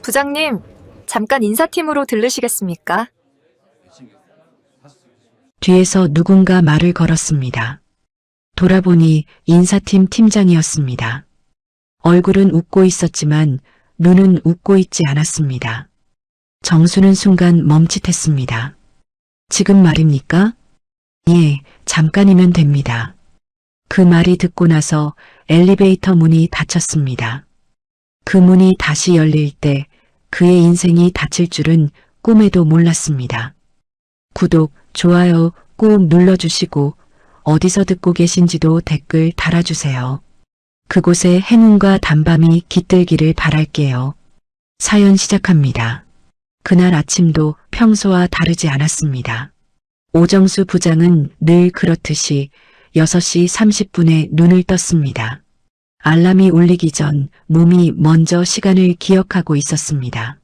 부장님, 잠깐 인사팀으로 들르시겠습니까? 뒤에서 누군가 말을 걸었습니다. 돌아보니 인사팀 팀장이었습니다. 얼굴은 웃고 있었지만 눈은 웃고 있지 않았습니다. 정수는 순간 멈칫했습니다. 지금 말입니까? 예, 잠깐이면 됩니다. 그 말이 듣고 나서 엘리베이터 문이 닫혔습니다. 그 문이 다시 열릴 때 그의 인생이 닫힐 줄은 꿈에도 몰랐습니다. 구독, 좋아요 꾹 눌러주시고 어디서 듣고 계신지도 댓글 달아주세요. 그곳에 행운과 단밤이 깃들기를 바랄게요. 사연 시작합니다. 그날 아침도 평소와 다르지 않았습니다. 오정수 부장은 늘 그렇듯이 6시 30분에 눈을 떴습니다. 알람이 울리기 전 몸이 먼저 시간을 기억하고 있었습니다.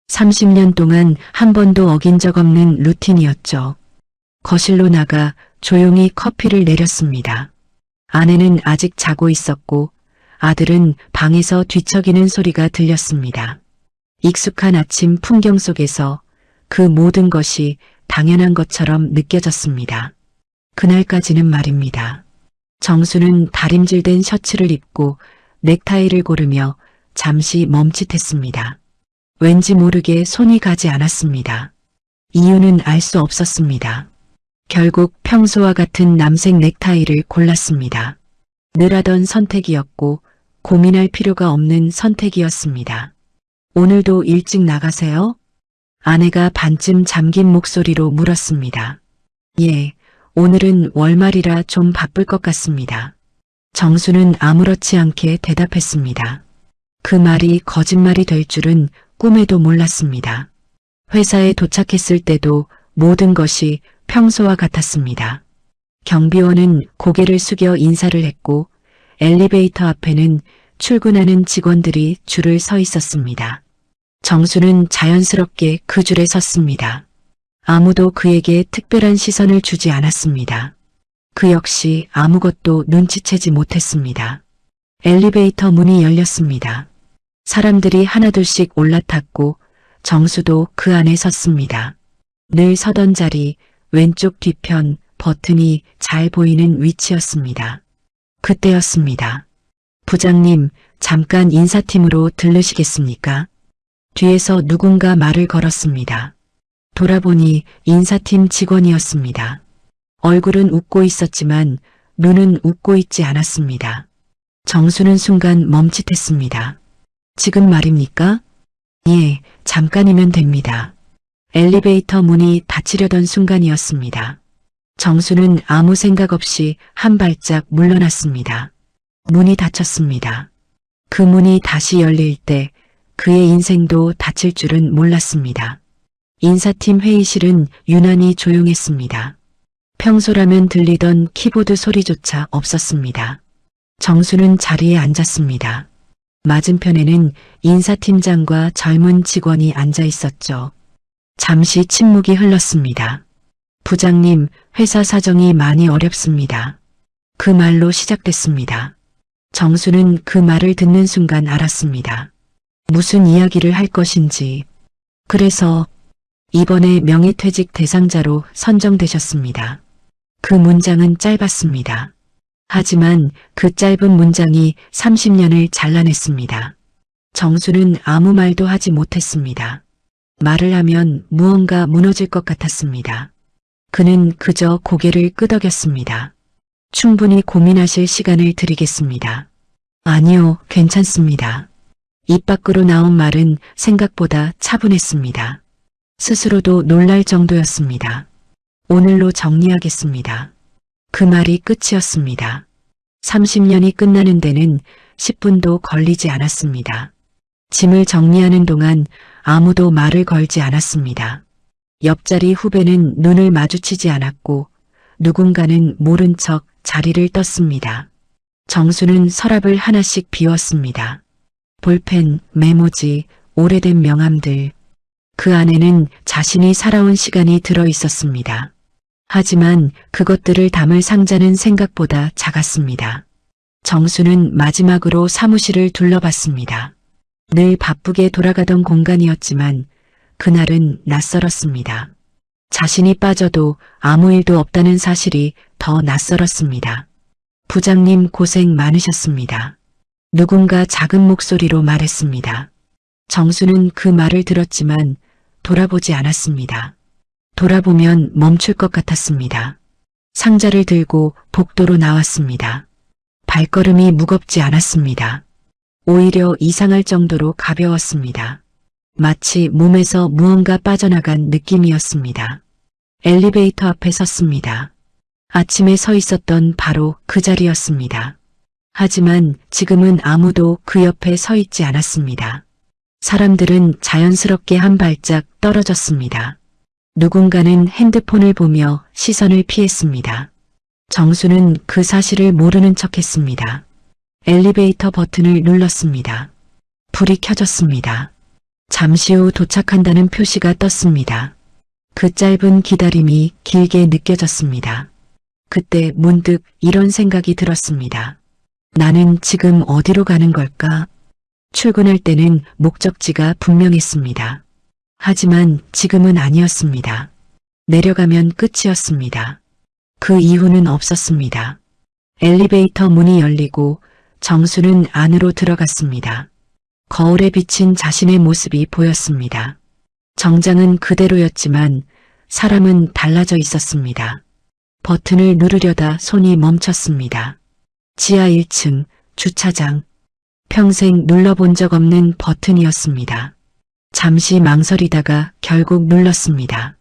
30년 동안 한 번도 어긴 적 없는 루틴이었죠. 거실로 나가 조용히 커피를 내렸습니다. 아내는 아직 자고 있었고 아들은 방에서 뒤척이는 소리가 들렸습니다. 익숙한 아침 풍경 속에서 그 모든 것이 당연한 것처럼 느껴졌습니다. 그날까지는 말입니다. 정수는 다림질된 셔츠를 입고 넥타이를 고르며 잠시 멈칫했습니다. 왠지 모르게 손이 가지 않았습니다. 이유는 알 수 없었습니다. 결국 평소와 같은 남색 넥타이를 골랐습니다. 늘 하던 선택이었고 고민할 필요가 없는 선택이었습니다. 오늘도 일찍 나가세요? 아내가 반쯤 잠긴 목소리로 물었습니다. 예, 오늘은 월말이라 좀 바쁠 것 같습니다. 정수는 아무렇지 않게 대답했습니다. 그 말이 거짓말이 될 줄은 꿈에도 몰랐습니다. 회사에 도착했을 때도 모든 것이 평소와 같았습니다. 경비원은 고개를 숙여 인사를 했고 엘리베이터 앞에는 출근하는 직원들이 줄을 서 있었습니다. 정수는 자연스럽게 그 줄에 섰습니다. 아무도 그에게 특별한 시선을 주지 않았습니다. 그 역시 아무것도 눈치채지 못했습니다. 엘리베이터 문이 열렸습니다. 사람들이 하나둘씩 올라탔고 정수도 그 안에 섰습니다. 늘 서던 자리, 왼쪽 뒤편 버튼이 잘 보이는 위치였습니다. 그때였습니다. 부장님, 잠깐 인사팀으로 들르시겠습니까? 뒤에서 누군가 말을 걸었습니다. 돌아보니 인사팀 직원이었습니다. 얼굴은 웃고 있었지만 눈은 웃고 있지 않았습니다. 정수는 순간 멈칫했습니다. 지금 말입니까? 예, 잠깐이면 됩니다. 엘리베이터 문이 닫히려던 순간이었습니다. 정수는 아무 생각 없이 한 발짝 물러났습니다. 문이 닫혔습니다. 그 문이 다시 열릴 때 그의 인생도 닫힐 줄은 몰랐습니다. 인사팀 회의실은 유난히 조용했습니다. 평소라면 들리던 키보드 소리조차 없었습니다. 정수는 자리에 앉았습니다. 맞은편에는 인사팀장과 젊은 직원이 앉아 있었죠. 잠시 침묵이 흘렀습니다. 부장님, 회사 사정이 많이 어렵습니다. 그 말로 시작됐습니다. 정수는 그 말을 듣는 순간 알았습니다. 무슨 이야기를 할 것인지. 그래서 이번에 명예퇴직 대상자로 선정되셨습니다. 그 문장은 짧았습니다. 하지만 그 짧은 문장이 30년을 잘라냈습니다. 정수는 아무 말도 하지 못했습니다. 말을 하면 무언가 무너질 것 같았습니다. 그는 그저 고개를 끄덕였습니다. 충분히 고민하실 시간을 드리겠습니다. 아니요, 괜찮습니다. 입 밖으로 나온 말은 생각보다 차분했습니다. 스스로도 놀랄 정도였습니다. 오늘로 정리하겠습니다. 그 말이 끝이었습니다. 30년이 끝나는 데는 10분도 걸리지 않았습니다. 짐을 정리하는 동안 아무도 말을 걸지 않았습니다. 옆자리 후배는 눈을 마주치지 않았고 누군가는 모른 척 자리를 떴습니다. 정수는 서랍을 하나씩 비웠습니다. 볼펜, 메모지, 오래된 명함들. 그 안에는 자신이 살아온 시간이 들어 있었습니다. 하지만 그것들을 담을 상자는 생각보다 작았습니다. 정수는 마지막으로 사무실을 둘러봤습니다. 늘 바쁘게 돌아가던 공간이었지만 그날은 낯설었습니다. 자신이 빠져도 아무 일도 없다는 사실이 더 낯설었습니다. 부장님 고생 많으셨습니다. 누군가 작은 목소리로 말했습니다. 정수는 그 말을 들었지만 돌아보지 않았습니다. 돌아보면 멈출 것 같았습니다. 상자를 들고 복도로 나왔습니다. 발걸음이 무겁지 않았습니다. 오히려 이상할 정도로 가벼웠습니다. 마치 몸에서 무언가 빠져나간 느낌이었습니다. 엘리베이터 앞에 섰습니다. 아침에 서 있었던 바로 그 자리였습니다. 하지만 지금은 아무도 그 옆에 서 있지 않았습니다. 사람들은 자연스럽게 한 발짝 떨어졌습니다. 누군가는 핸드폰을 보며 시선을 피했습니다. 정수는 그 사실을 모르는 척했습니다. 엘리베이터 버튼을 눌렀습니다. 불이 켜졌습니다. 잠시 후 도착한다는 표시가 떴습니다. 그 짧은 기다림이 길게 느껴졌습니다. 그때 문득 이런 생각이 들었습니다. 나는 지금 어디로 가는 걸까? 출근할 때는 목적지가 분명했습니다. 하지만 지금은 아니었습니다. 내려가면 끝이었습니다. 그 이유는 없었습니다. 엘리베이터 문이 열리고 정수는 안으로 들어갔습니다. 거울에 비친 자신의 모습이 보였습니다. 정장은 그대로였지만 사람은 달라져 있었습니다. 버튼을 누르려다 손이 멈췄습니다. 지하 1층 주차장. 평생 눌러본 적 없는 버튼이었습니다. 잠시 망설이다가 결국 눌렀습니다.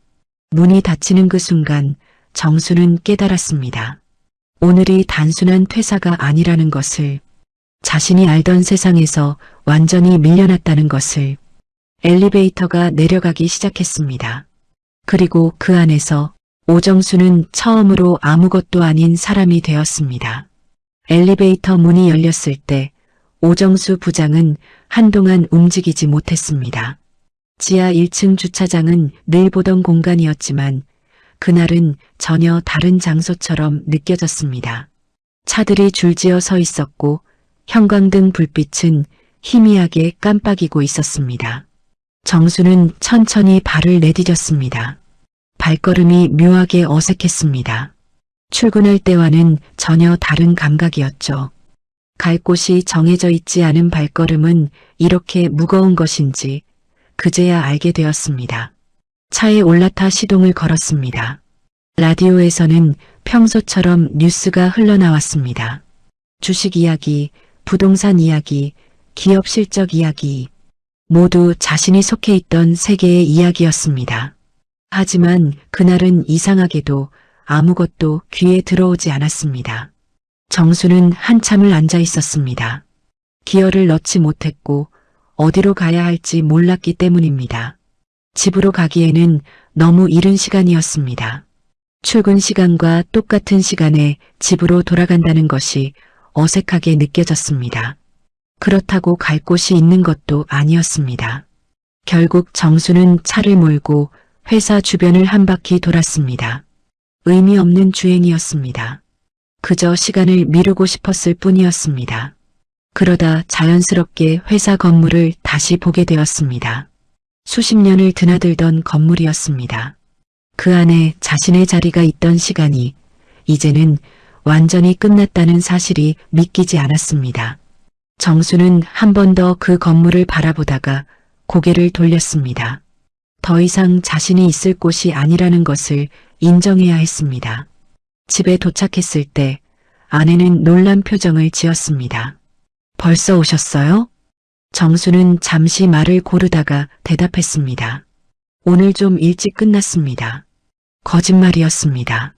문이 닫히는 그 순간 정수는 깨달았습니다. 오늘이 단순한 퇴사가 아니라는 것을, 자신이 알던 세상에서 완전히 밀려났다는 것을. 엘리베이터가 내려가기 시작했습니다. 그리고 그 안에서 오정수는 처음으로 아무것도 아닌 사람이 되었습니다. 엘리베이터 문이 열렸을 때 오정수 부장은 한동안 움직이지 못했습니다. 지하 1층 주차장은 늘 보던 공간이었지만 그날은 전혀 다른 장소처럼 느껴졌습니다. 차들이 줄지어 서 있었고 형광등 불빛은 희미하게 깜빡이고 있었습니다. 정수는 천천히 발을 내디뎠습니다. 발걸음이 묘하게 어색했습니다. 출근할 때와는 전혀 다른 감각이었죠. 갈 곳이 정해져 있지 않은 발걸음은 이렇게 무거운 것인지 그제야 알게 되었습니다. 차에 올라타 시동을 걸었습니다. 라디오에서는 평소처럼 뉴스가 흘러나왔습니다. 주식 이야기, 부동산 이야기, 기업 실적 이야기, 모두 자신이 속해 있던 세계의 이야기였습니다. 하지만 그날은 이상하게도 아무것도 귀에 들어오지 않았습니다. 정수는 한참을 앉아 있었습니다. 기어를 넣지 못했고 어디로 가야 할지 몰랐기 때문입니다. 집으로 가기에는 너무 이른 시간이었습니다. 출근 시간과 똑같은 시간에 집으로 돌아간다는 것이 어색하게 느껴졌습니다. 그렇다고 갈 곳이 있는 것도 아니었습니다. 결국 정수는 차를 몰고 회사 주변을 한 바퀴 돌았습니다. 의미 없는 주행이었습니다. 그저 시간을 미루고 싶었을 뿐이었습니다. 그러다 자연스럽게 회사 건물을 다시 보게 되었습니다. 수십 년을 드나들던 건물이었습니다. 그 안에 자신의 자리가 있던 시간이 이제는 완전히 끝났다는 사실이 믿기지 않았습니다. 정수는 한 번 더 그 건물을 바라보다가 고개를 돌렸습니다. 더 이상 자신이 있을 곳이 아니라는 것을 인정해야 했습니다. 집에 도착했을 때 아내는 놀란 표정을 지었습니다. 벌써 오셨어요? 정수는 잠시 말을 고르다가 대답했습니다. 오늘 좀 일찍 끝났습니다. 거짓말이었습니다.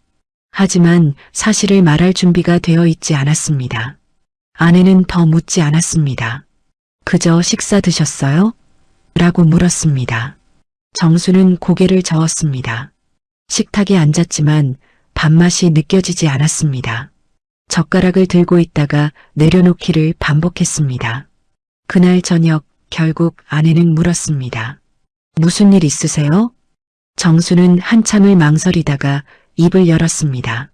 하지만 사실을 말할 준비가 되어 있지 않았습니다. 아내는 더 묻지 않았습니다. 그저 식사 드셨어요? 라고 물었습니다. 정수는 고개를 저었습니다. 식탁에 앉았지만 밥맛이 느껴지지 않았습니다. 젓가락을 들고 있다가 내려놓기를 반복했습니다. 그날 저녁 결국 아내는 물었습니다. 무슨 일 있으세요? 정수는 한참을 망설이다가 입을 열었습니다.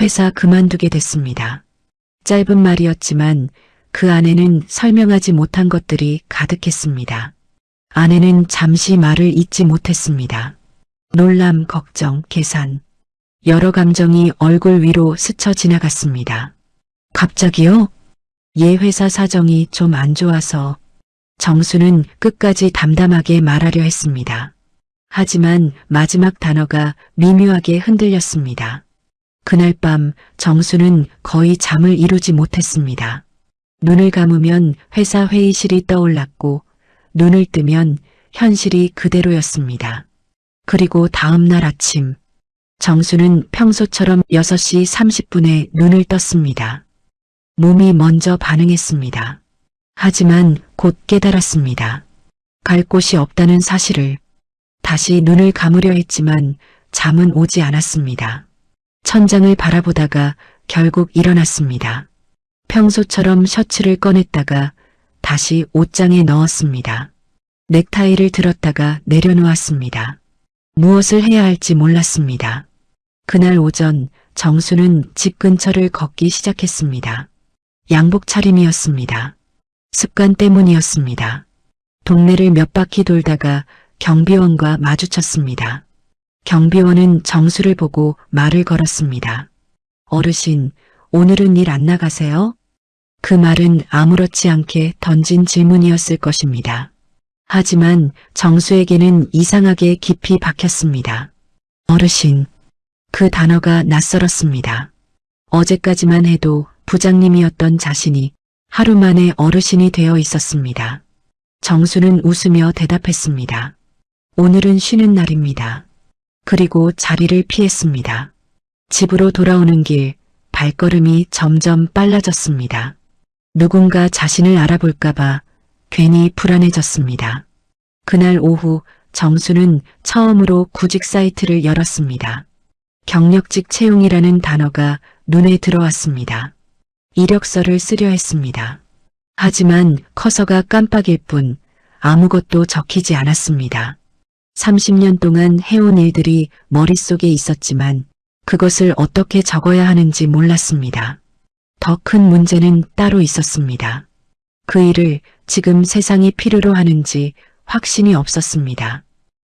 회사 그만두게 됐습니다. 짧은 말이었지만 그 안에는 설명하지 못한 것들이 가득했습니다. 아내는 잠시 말을 잇지 못했습니다. 놀람, 걱정, 계산. 여러 감정이 얼굴 위로 스쳐 지나갔습니다. 갑자기요? 얘 회사 사정이 좀 안 좋아서. 정수는 끝까지 담담하게 말하려 했습니다. 하지만 마지막 단어가 미묘하게 흔들렸습니다. 그날 밤 정수는 거의 잠을 이루지 못했습니다. 눈을 감으면 회사 회의실이 떠올랐고 눈을 뜨면 현실이 그대로였습니다. 그리고 다음 날 아침 정수는 평소처럼 6시 30분에 눈을 떴습니다. 몸이 먼저 반응했습니다. 하지만 곧 깨달았습니다. 갈 곳이 없다는 사실을. 다시 눈을 감으려 했지만 잠은 오지 않았습니다. 천장을 바라보다가 결국 일어났습니다. 평소처럼 셔츠를 꺼냈다가 다시 옷장에 넣었습니다. 넥타이를 들었다가 내려놓았습니다. 무엇을 해야 할지 몰랐습니다. 그날 오전 정수는 집 근처를 걷기 시작했습니다. 양복 차림이었습니다. 습관 때문이었습니다. 동네를 몇 바퀴 돌다가 경비원과 마주쳤습니다. 경비원은 정수를 보고 말을 걸었습니다. 어르신, 오늘은 일 안 나가세요? 그 말은 아무렇지 않게 던진 질문이었을 것입니다. 하지만 정수에게는 이상하게 깊이 박혔습니다. 어르신. 그 단어가 낯설었습니다. 어제까지만 해도 부장님이었던 자신이 하루 만에 어르신이 되어 있었습니다. 정수는 웃으며 대답했습니다. 오늘은 쉬는 날입니다. 그리고 자리를 피했습니다. 집으로 돌아오는 길 발걸음이 점점 빨라졌습니다. 누군가 자신을 알아볼까봐 괜히 불안해졌습니다. 그날 오후 정수는 처음으로 구직 사이트를 열었습니다. 경력직 채용이라는 단어가 눈에 들어왔습니다. 이력서를 쓰려 했습니다. 하지만 커서가 깜빡일 뿐 아무것도 적히지 않았습니다. 30년 동안 해온 일들이 머릿속에 있었지만 그것을 어떻게 적어야 하는지 몰랐습니다. 더 큰 문제는 따로 있었습니다. 그 일을 지금 세상이 필요로 하는지 확신이 없었습니다.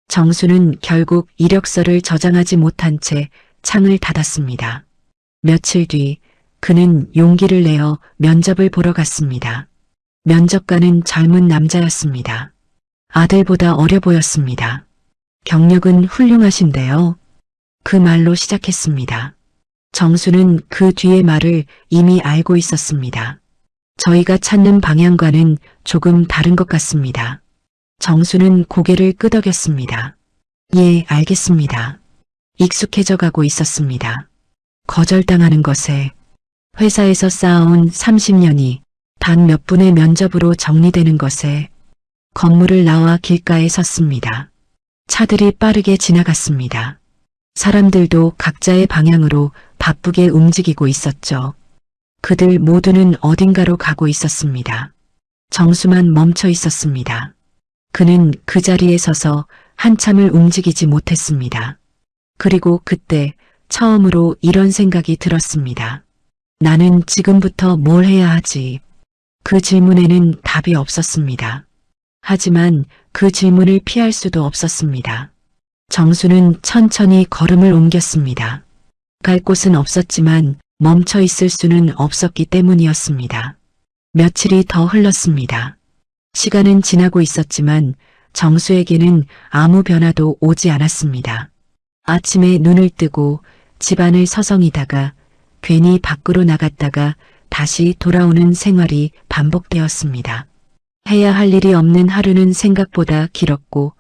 정수는 결국 이력서를 저장하지 못한 채 창을 닫았습니다. 며칠 뒤 그는 용기를 내어 면접을 보러 갔습니다. 면접관은 젊은 남자였습니다. 아들보다 어려 보였습니다. 경력은 훌륭하신데요. 그 말로 시작했습니다. 정수는 그 뒤의 말을 이미 알고 있었습니다. 저희가 찾는 방향과는 조금 다른 것 같습니다. 정수는 고개를 끄덕였습니다. 예, 알겠습니다. 익숙해져 가고 있었습니다. 거절당하는 것에 회사에서 쌓아온 30년이 단 몇 분의 면접으로 정리되는 것에 건물을 나와 길가에 섰습니다. 차들이 빠르게 지나갔습니다. 사람들도 각자의 방향으로 바쁘게 움직이고 있었죠. 그들 모두는 어딘가로 가고 있었습니다. 정수만 멈춰 있었습니다. 그는 그 자리에 서서 한참을 움직이지 못했습니다. 그리고 그때 처음으로 이런 생각이 들었습니다. 나는 지금부터 뭘 해야 하지? 그 질문에는 답이 없었습니다. 하지만 그 질문을 피할 수도 없었습니다. 정수는 천천히 걸음을 옮겼습니다. 갈 곳은 없었지만 멈춰 있을 수는 없었기 때문이었습니다. 며칠이 더 흘렀습니다. 시간은 지나고 있었지만 정수에게는 아무 변화도 오지 않았습니다. 아침에 눈을 뜨고 집안을 서성이다가 괜히 밖으로 나갔다가 다시 돌아오는 생활이 반복되었습니다. 해야 할 일이 없는 하루는 생각보다 길었고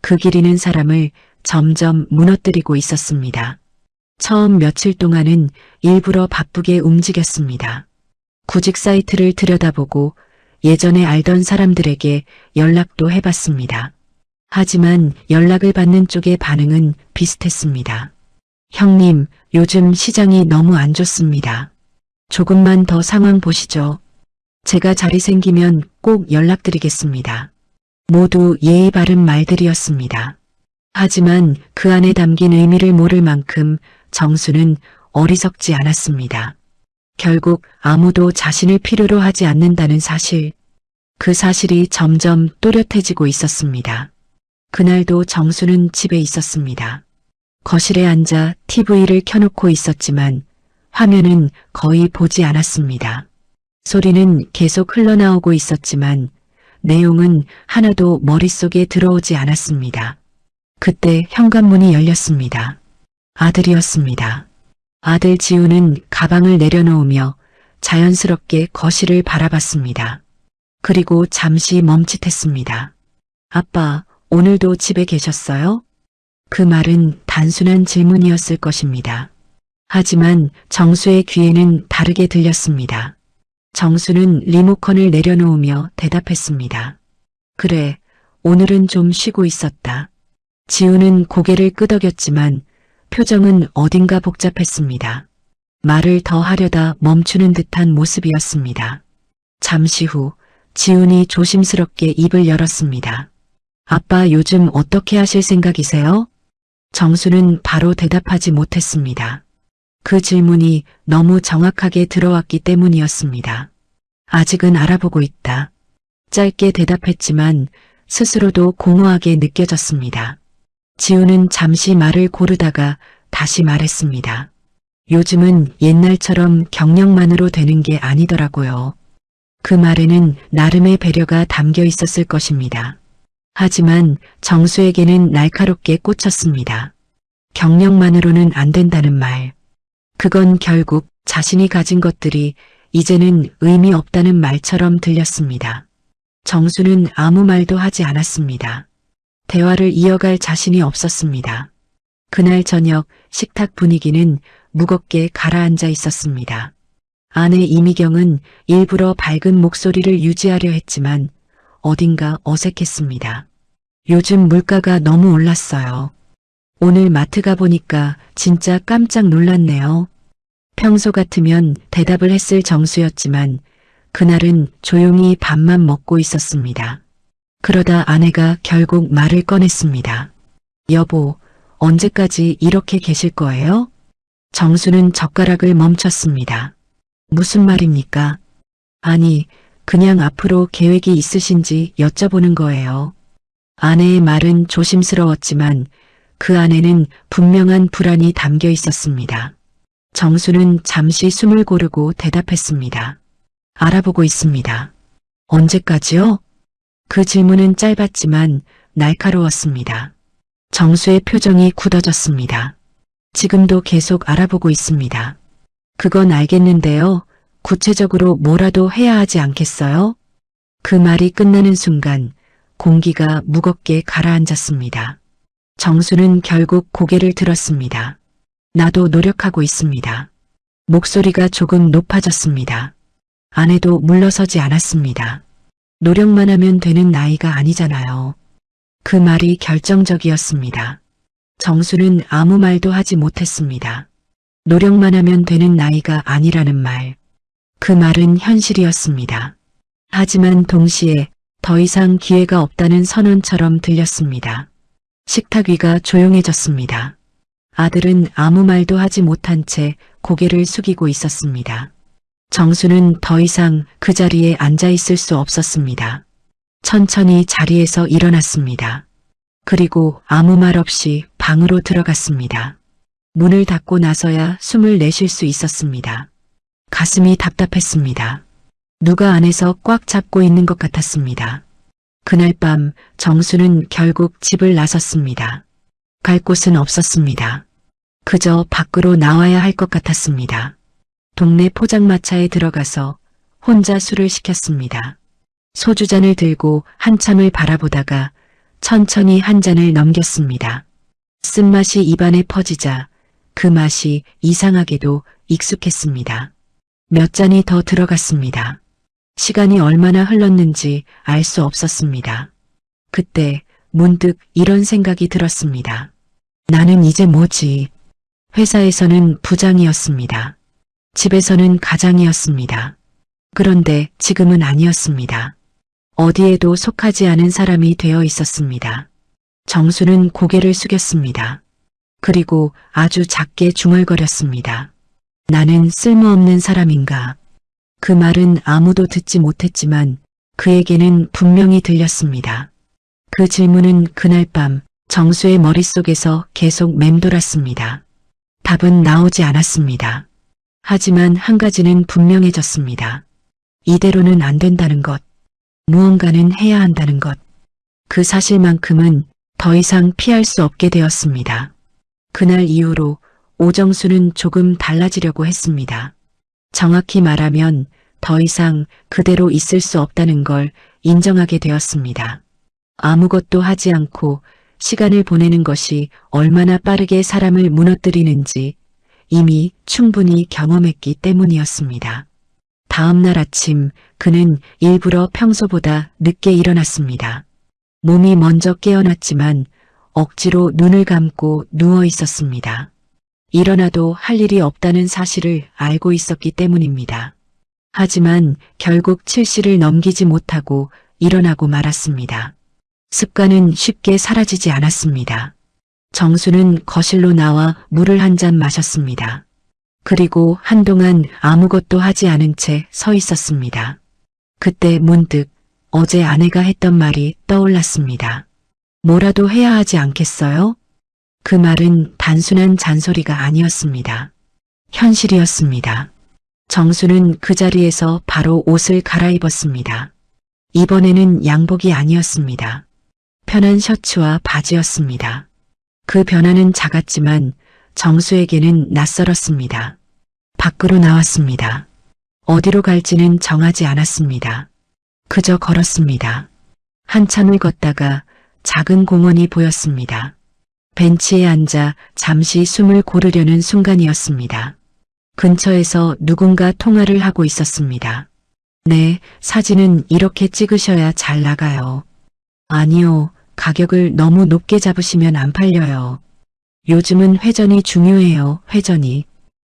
그 길이는 사람을 점점 무너뜨리고 있었습니다. 처음 며칠 동안은 일부러 바쁘게 움직였습니다. 구직 사이트를 들여다보고 예전에 알던 사람들에게 연락도 해봤습니다. 하지만 연락을 받는 쪽의 반응은 비슷했습니다. 형님, 요즘 시장이 너무 안 좋습니다. 조금만 더 상황 보시죠. 제가 자리 생기면 꼭 연락드리겠습니다. 모두 예의 바른 말들이었습니다. 하지만 그 안에 담긴 의미를 모를 만큼 정수는 어리석지 않았습니다. 결국 아무도 자신을 필요로 하지 않는다는 사실. 그 사실이 점점 또렷해지고 있었습니다. 그날도 정수는 집에 있었습니다. 거실에 앉아 TV를 켜놓고 있었지만 화면은 거의 보지 않았습니다. 소리는 계속 흘러나오고 있었지만 내용은 하나도 머릿속에 들어오지 않았습니다. 그때 현관문이 열렸습니다. 아들이었습니다. 아들 지우는 가방을 내려놓으며 자연스럽게 거실을 바라봤습니다. 그리고 잠시 멈칫했습니다. 아빠, 오늘도 집에 계셨어요? 그 말은 단순한 질문이었을 것입니다. 하지만 정수의 귀에는 다르게 들렸습니다. 정수는 리모컨을 내려놓으며 대답했습니다. 그래, 오늘은 좀 쉬고 있었다. 지우는 고개를 끄덕였지만 표정은 어딘가 복잡했습니다. 말을 더 하려다 멈추는 듯한 모습이었습니다. 잠시 후 지훈이 조심스럽게 입을 열었습니다. 아빠 요즘 어떻게 하실 생각이세요? 정수는 바로 대답하지 못했습니다. 그 질문이 너무 정확하게 들어왔기 때문이었습니다. 아직은 알아보고 있다. 짧게 대답했지만 스스로도 공허하게 느껴졌습니다. 지우는 잠시 말을 고르다가 다시 말했습니다. 요즘은 옛날처럼 경력만으로 되는 게 아니더라고요. 그 말에는 나름의 배려가 담겨 있었을 것입니다. 하지만 정수에게는 날카롭게 꽂혔습니다. 경력만으로는 안 된다는 말. 그건 결국 자신이 가진 것들이 이제는 의미 없다는 말처럼 들렸습니다. 정수는 아무 말도 하지 않았습니다. 대화를 이어갈 자신이 없었습니다. 그날 저녁 식탁 분위기는 무겁게 가라앉아 있었습니다. 아내 이미경은 일부러 밝은 목소리를 유지하려 했지만 어딘가 어색했습니다. 요즘 물가가 너무 올랐어요. 오늘 마트 가보니까 진짜 깜짝 놀랐네요. 평소 같으면 대답을 했을 정수였지만 그날은 조용히 밥만 먹고 있었습니다. 그러다 아내가 결국 말을 꺼냈습니다. 여보, 언제까지 이렇게 계실 거예요? 정수는 젓가락을 멈췄습니다. 무슨 말입니까? 아니, 그냥 앞으로 계획이 있으신지 여쭤보는 거예요. 아내의 말은 조심스러웠지만 그 안에는 분명한 불안이 담겨 있었습니다. 정수는 잠시 숨을 고르고 대답했습니다. 알아보고 있습니다. 언제까지요? 그 질문은 짧았지만 날카로웠습니다. 정수의 표정이 굳어졌습니다. 지금도 계속 알아보고 있습니다. 그건 알겠는데요. 구체적으로 뭐라도 해야 하지 않겠어요? 그 말이 끝나는 순간 공기가 무겁게 가라앉았습니다. 정수는 결국 고개를 들었습니다. 나도 노력하고 있습니다. 목소리가 조금 높아졌습니다. 아내도 물러서지 않았습니다. 노력만 하면 되는 나이가 아니잖아요. 그 말이 결정적이었습니다. 정수는 아무 말도 하지 못했습니다. 노력만 하면 되는 나이가 아니라는 말. 그 말은 현실이었습니다. 하지만 동시에 더 이상 기회가 없다는 선언처럼 들렸습니다. 식탁 위가 조용해졌습니다. 아들은 아무 말도 하지 못한 채 고개를 숙이고 있었습니다. 정수는 더 이상 그 자리에 앉아 있을 수 없었습니다. 천천히 자리에서 일어났습니다. 그리고 아무 말 없이 방으로 들어갔습니다. 문을 닫고 나서야 숨을 내쉴 수 있었습니다. 가슴이 답답했습니다. 누가 안에서 꽉 잡고 있는 것 같았습니다. 그날 밤 정수는 결국 집을 나섰습니다. 갈 곳은 없었습니다. 그저 밖으로 나와야 할 것 같았습니다. 동네 포장마차에 들어가서 혼자 술을 시켰습니다. 소주잔을 들고 한참을 바라보다가 천천히 한 잔을 넘겼습니다. 쓴맛이 입안에 퍼지자 그 맛이 이상하게도 익숙했습니다. 몇 잔이 더 들어갔습니다. 시간이 얼마나 흘렀는지 알 수 없었습니다. 그때 문득 이런 생각이 들었습니다. 나는 이제 뭐지? 회사에서는 부장이었습니다. 집에서는 가장이었습니다. 그런데 지금은 아니었습니다. 어디에도 속하지 않은 사람이 되어 있었습니다. 정수는 고개를 숙였습니다. 그리고 아주 작게 중얼거렸습니다. 나는 쓸모없는 사람인가? 그 말은 아무도 듣지 못했지만 그에게는 분명히 들렸습니다. 그 질문은 그날 밤 정수의 머릿속에서 계속 맴돌았습니다. 답은 나오지 않았습니다. 하지만 한 가지는 분명해졌습니다. 이대로는 안 된다는 것. 무언가는 해야 한다는 것. 그 사실만큼은 더 이상 피할 수 없게 되었습니다. 그날 이후로 오정수는 조금 달라지려고 했습니다. 정확히 말하면 더 이상 그대로 있을 수 없다는 걸 인정하게 되었습니다. 아무것도 하지 않고 시간을 보내는 것이 얼마나 빠르게 사람을 무너뜨리는지 이미 충분히 경험했기 때문이었습니다. 다음 날 아침 그는 일부러 평소보다 늦게 일어났습니다. 몸이 먼저 깨어났지만 억지로 눈을 감고 누워 있었습니다. 일어나도 할 일이 없다는 사실을 알고 있었기 때문입니다. 하지만 결국 7시를 넘기지 못하고 일어나고 말았습니다. 습관은 쉽게 사라지지 않았습니다. 정수는 거실로 나와 물을 한 잔 마셨습니다. 그리고 한동안 아무것도 하지 않은 채 서 있었습니다. 그때 문득 어제 아내가 했던 말이 떠올랐습니다. 뭐라도 해야 하지 않겠어요? 그 말은 단순한 잔소리가 아니었습니다. 현실이었습니다. 정수는 그 자리에서 바로 옷을 갈아입었습니다. 이번에는 양복이 아니었습니다. 편한 셔츠와 바지였습니다. 그 변화는 작았지만 정수에게는 낯설었습니다. 밖으로 나왔습니다. 어디로 갈지는 정하지 않았습니다. 그저 걸었습니다. 한참을 걷다가 작은 공원이 보였습니다. 벤치에 앉아 잠시 숨을 고르려는 순간이었습니다. 근처에서 누군가 통화를 하고 있었습니다. 네, 사진은 이렇게 찍으셔야 잘 나가요. 아니요, 가격을 너무 높게 잡으시면 안 팔려요. 요즘은 회전이 중요해요, 회전이.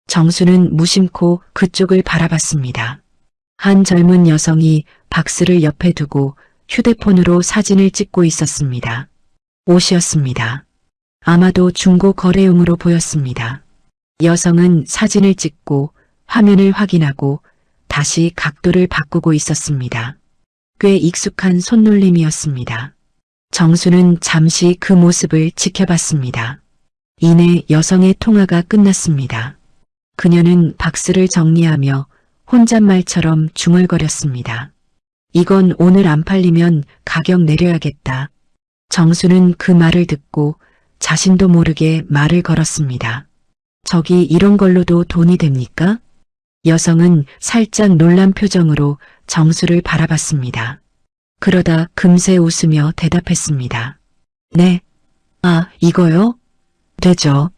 정수는 무심코 그쪽을 바라봤습니다. 한 젊은 여성이 박스를 옆에 두고 휴대폰으로 사진을 찍고 있었습니다. 옷이었습니다. 아마도 중고 거래용으로 보였습니다. 여성은 사진을 찍고 화면을 확인하고 다시 각도를 바꾸고 있었습니다. 꽤 익숙한 손놀림이었습니다. 정수는 잠시 그 모습을 지켜봤습니다. 이내 여성의 통화가 끝났습니다. 그녀는 박스를 정리하며 혼잣말처럼 중얼거렸습니다. 이건 오늘 안 팔리면 가격 내려야겠다. 정수는 그 말을 듣고 자신도 모르게 말을 걸었습니다. 저기 이런 걸로도 돈이 됩니까? 여성은 살짝 놀란 표정으로 정수를 바라봤습니다. 그러다 금세 웃으며 대답했습니다. 네. 아, 이거요? 되죠.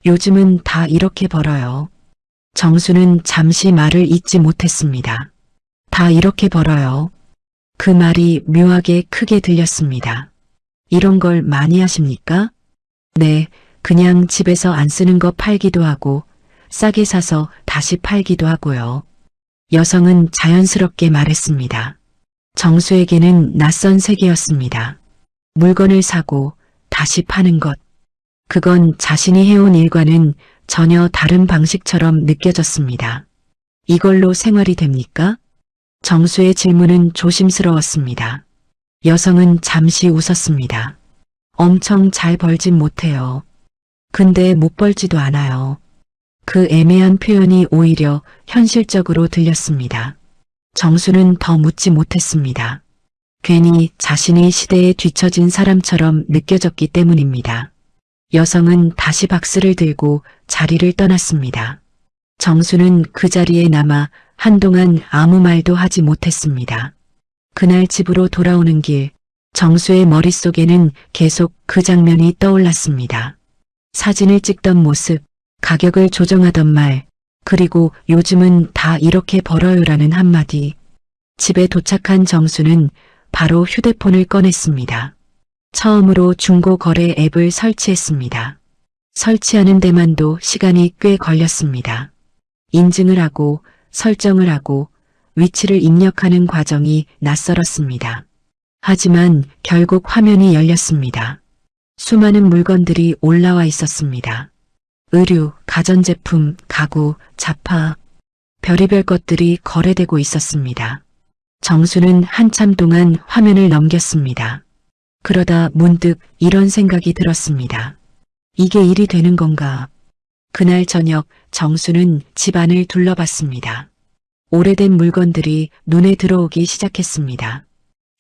요즘은 다 이렇게 벌어요. 정수는 잠시 말을 잇지 못했습니다. 다 이렇게 벌어요. 그 말이 묘하게 크게 들렸습니다. 이런 걸 많이 하십니까? 네, 그냥 집에서 안 쓰는 거 팔기도 하고 싸게 사서 다시 팔기도 하고요. 여성은 자연스럽게 말했습니다. 정수에게는 낯선 세계였습니다. 물건을 사고 다시 파는 것. 그건 자신이 해온 일과는 전혀 다른 방식처럼 느껴졌습니다. 이걸로 생활이 됩니까? 정수의 질문은 조심스러웠습니다. 여성은 잠시 웃었습니다. 엄청 잘 벌진 못해요. 근데 못 벌지도 않아요. 그 애매한 표현이 오히려 현실적으로 들렸습니다. 정수는 더 묻지 못했습니다. 괜히 자신이 시대에 뒤처진 사람처럼 느껴졌기 때문입니다. 여성은 다시 박스를 들고 자리를 떠났습니다. 정수는 그 자리에 남아 한동안 아무 말도 하지 못했습니다. 그날 집으로 돌아오는 길, 정수의 머릿속에는 계속 그 장면이 떠올랐습니다. 사진을 찍던 모습, 가격을 조정하던 말, 그리고 요즘은 다 이렇게 벌어요라는 한마디. 집에 도착한 정수는 바로 휴대폰을 꺼냈습니다. 처음으로 중고 거래 앱을 설치했습니다. 설치하는 데만도 시간이 꽤 걸렸습니다. 인증을 하고 설정을 하고 위치를 입력하는 과정이 낯설었습니다. 하지만 결국 화면이 열렸습니다. 수많은 물건들이 올라와 있었습니다. 의류, 가전제품, 가구, 잡화, 별의별 것들이 거래되고 있었습니다. 정수는 한참 동안 화면을 넘겼습니다. 그러다 문득 이런 생각이 들었습니다. 이게 일이 되는 건가? 그날 저녁 정수는 집안을 둘러봤습니다. 오래된 물건들이 눈에 들어오기 시작했습니다.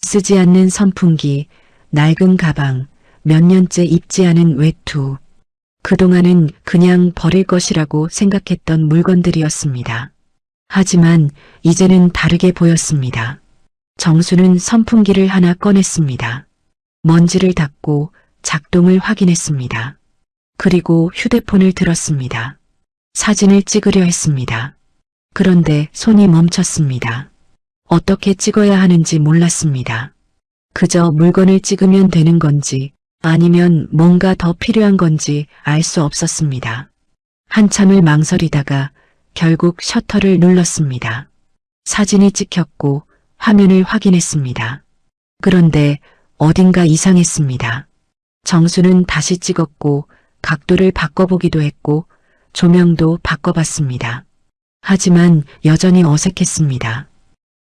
쓰지 않는 선풍기, 낡은 가방, 몇 년째 입지 않은 외투. 그동안은 그냥 버릴 것이라고 생각했던 물건들이었습니다. 하지만 이제는 다르게 보였습니다. 정수는 선풍기를 하나 꺼냈습니다. 먼지를 닦고 작동을 확인했습니다. 그리고 휴대폰을 들었습니다. 사진을 찍으려 했습니다. 그런데 손이 멈췄습니다. 어떻게 찍어야 하는지 몰랐습니다. 그저 물건을 찍으면 되는 건지 아니면 뭔가 더 필요한 건지 알 수 없었습니다. 한참을 망설이다가 결국 셔터를 눌렀습니다. 사진이 찍혔고 화면을 확인했습니다. 그런데 어딘가 이상했습니다. 정수는 다시 찍었고 각도를 바꿔보기도 했고 조명도 바꿔봤습니다. 하지만 여전히 어색했습니다.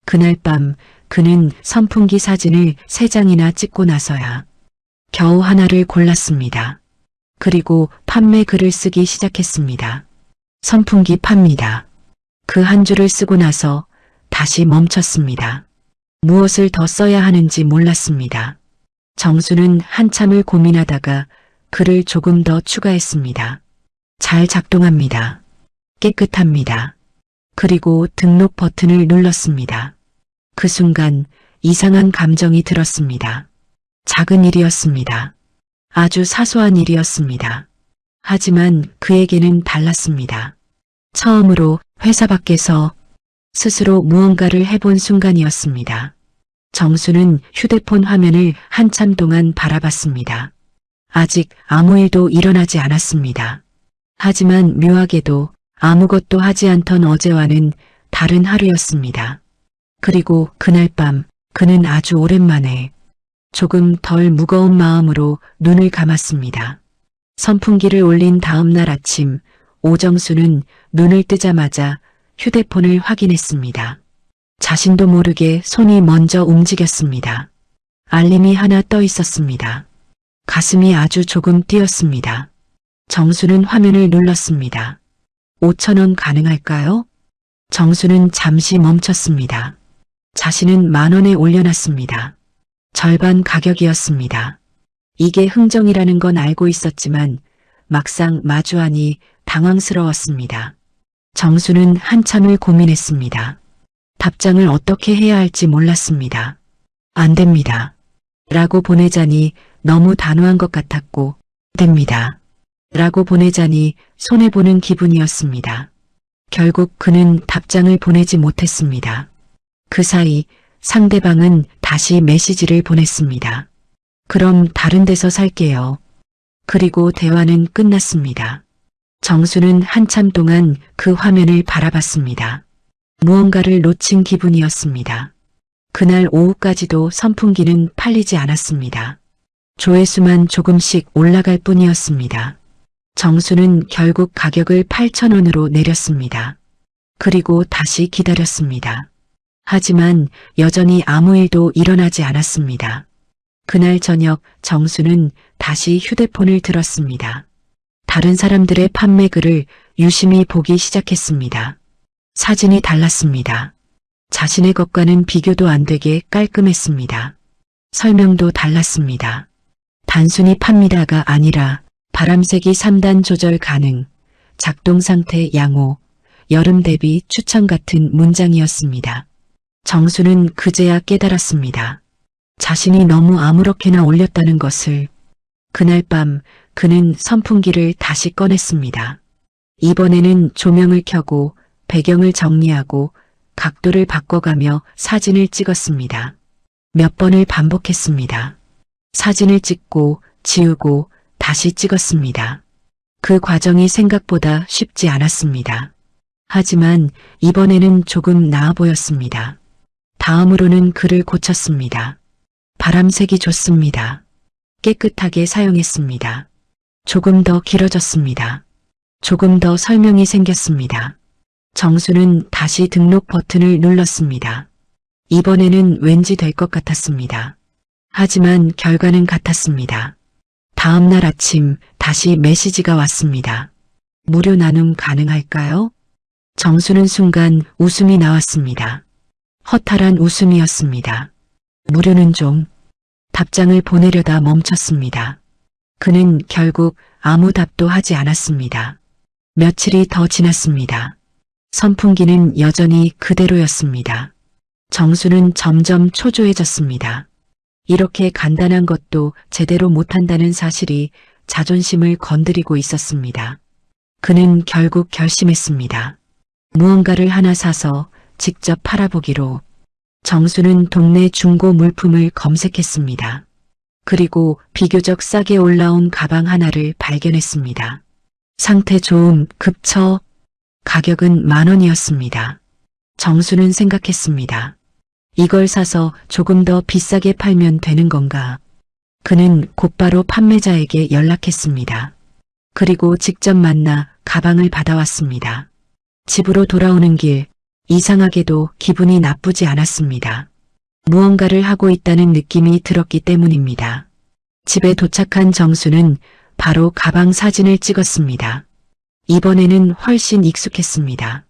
그날 밤 그는 선풍기 사진을 3장이나 찍고 나서야 겨우 하나를 골랐습니다. 그리고 판매 글을 쓰기 시작했습니다. 선풍기 팝니다. 그 한 줄을 쓰고 나서 다시 멈췄습니다. 무엇을 더 써야 하는지 몰랐습니다. 정수는 한참을 고민하다가 글을 조금 더 추가했습니다. 잘 작동합니다. 깨끗합니다. 그리고 등록 버튼을 눌렀습니다. 그 순간 이상한 감정이 들었습니다. 작은 일이었습니다. 아주 사소한 일이었습니다. 하지만 그에게는 달랐습니다. 처음으로 회사 밖에서 스스로 무언가를 해본 순간이었습니다. 정수는 휴대폰 화면을 한참 동안 바라봤습니다. 아직 아무 일도 일어나지 않았습니다. 하지만 묘하게도 아무것도 하지 않던 어제와는 다른 하루였습니다. 그리고 그날 밤 그는 아주 오랜만에 조금 덜 무거운 마음으로 눈을 감았습니다. 선풍기를 올린 다음 날 아침 오정수는 눈을 뜨자마자 휴대폰을 확인했습니다. 자신도 모르게 손이 먼저 움직였습니다. 알림이 하나 떠 있었습니다. 가슴이 아주 조금 뛰었습니다. 정수는 화면을 눌렀습니다. 5,000원 가능할까요? 정수는 잠시 멈췄습니다. 자신은 10,000원에 올려놨습니다. 절반 가격이었습니다. 이게 흥정이라는 건 알고 있었지만 막상 마주하니 당황스러웠습니다. 정수는 한참을 고민했습니다. 답장을 어떻게 해야 할지 몰랐습니다. 안 됩니다. 라고 보내자니 너무 단호한 것 같았고 됩니다. 라고 보내자니 손해보는 기분이었습니다. 결국 그는 답장을 보내지 못했습니다. 그 사이 상대방은 다시 메시지를 보냈습니다. 그럼 다른 데서 살게요. 그리고 대화는 끝났습니다. 정수는 한참 동안 그 화면을 바라봤습니다. 무언가를 놓친 기분이었습니다. 그날 오후까지도 선풍기는 팔리지 않았습니다. 조회수만 조금씩 올라갈 뿐이었습니다. 정수는 결국 가격을 8,000원으로 내렸습니다. 그리고 다시 기다렸습니다. 하지만 여전히 아무 일도 일어나지 않았습니다. 그날 저녁 정수는 다시 휴대폰을 들었습니다. 다른 사람들의 판매 글을 유심히 보기 시작했습니다. 사진이 달랐습니다. 자신의 것과는 비교도 안 되게 깔끔했습니다. 설명도 달랐습니다. 단순히 팝니다가 아니라 바람세기 3단 조절 가능, 작동 상태 양호, 여름 대비 추천 같은 문장이었습니다. 정수는 그제야 깨달았습니다. 자신이 너무 아무렇게나 올렸다는 것을. 그날 밤 그는 선풍기를 다시 꺼냈습니다. 이번에는 조명을 켜고 배경을 정리하고 각도를 바꿔가며 사진을 찍었습니다. 몇 번을 반복했습니다. 사진을 찍고 지우고 다시 찍었습니다. 그 과정이 생각보다 쉽지 않았습니다. 하지만 이번에는 조금 나아 보였습니다. 다음으로는 글을 고쳤습니다. 바람색이 좋습니다. 깨끗하게 사용했습니다. 조금 더 길어졌습니다. 조금 더 설명이 생겼습니다. 정수는 다시 등록 버튼을 눌렀습니다. 이번에는 왠지 될 것 같았습니다. 하지만 결과는 같았습니다. 다음 날 아침 다시 메시지가 왔습니다. 무료 나눔 가능할까요? 정수는 순간 웃음이 나왔습니다. 허탈한 웃음이었습니다. 무료는 좀. 답장을 보내려다 멈췄습니다. 그는 결국 아무 답도 하지 않았습니다. 며칠이 더 지났습니다. 선풍기는 여전히 그대로였습니다. 정수는 점점 초조해졌습니다. 이렇게 간단한 것도 제대로 못한다는 사실이 자존심을 건드리고 있었습니다. 그는 결국 결심했습니다. 무언가를 하나 사서 직접 팔아보기로. 정수는 동네 중고 물품을 검색했습니다. 그리고 비교적 싸게 올라온 가방 하나를 발견했습니다. 상태 좋음 급처. 가격은 10,000원이었습니다. 정수는 생각했습니다. 이걸 사서 조금 더 비싸게 팔면 되는 건가? 그는 곧바로 판매자에게 연락했습니다. 그리고 직접 만나 가방을 받아왔습니다. 집으로 돌아오는 길, 이상하게도 기분이 나쁘지 않았습니다. 무언가를 하고 있다는 느낌이 들었기 때문입니다. 집에 도착한 정수는 바로 가방 사진을 찍었습니다. 이번에는 훨씬 익숙했습니다.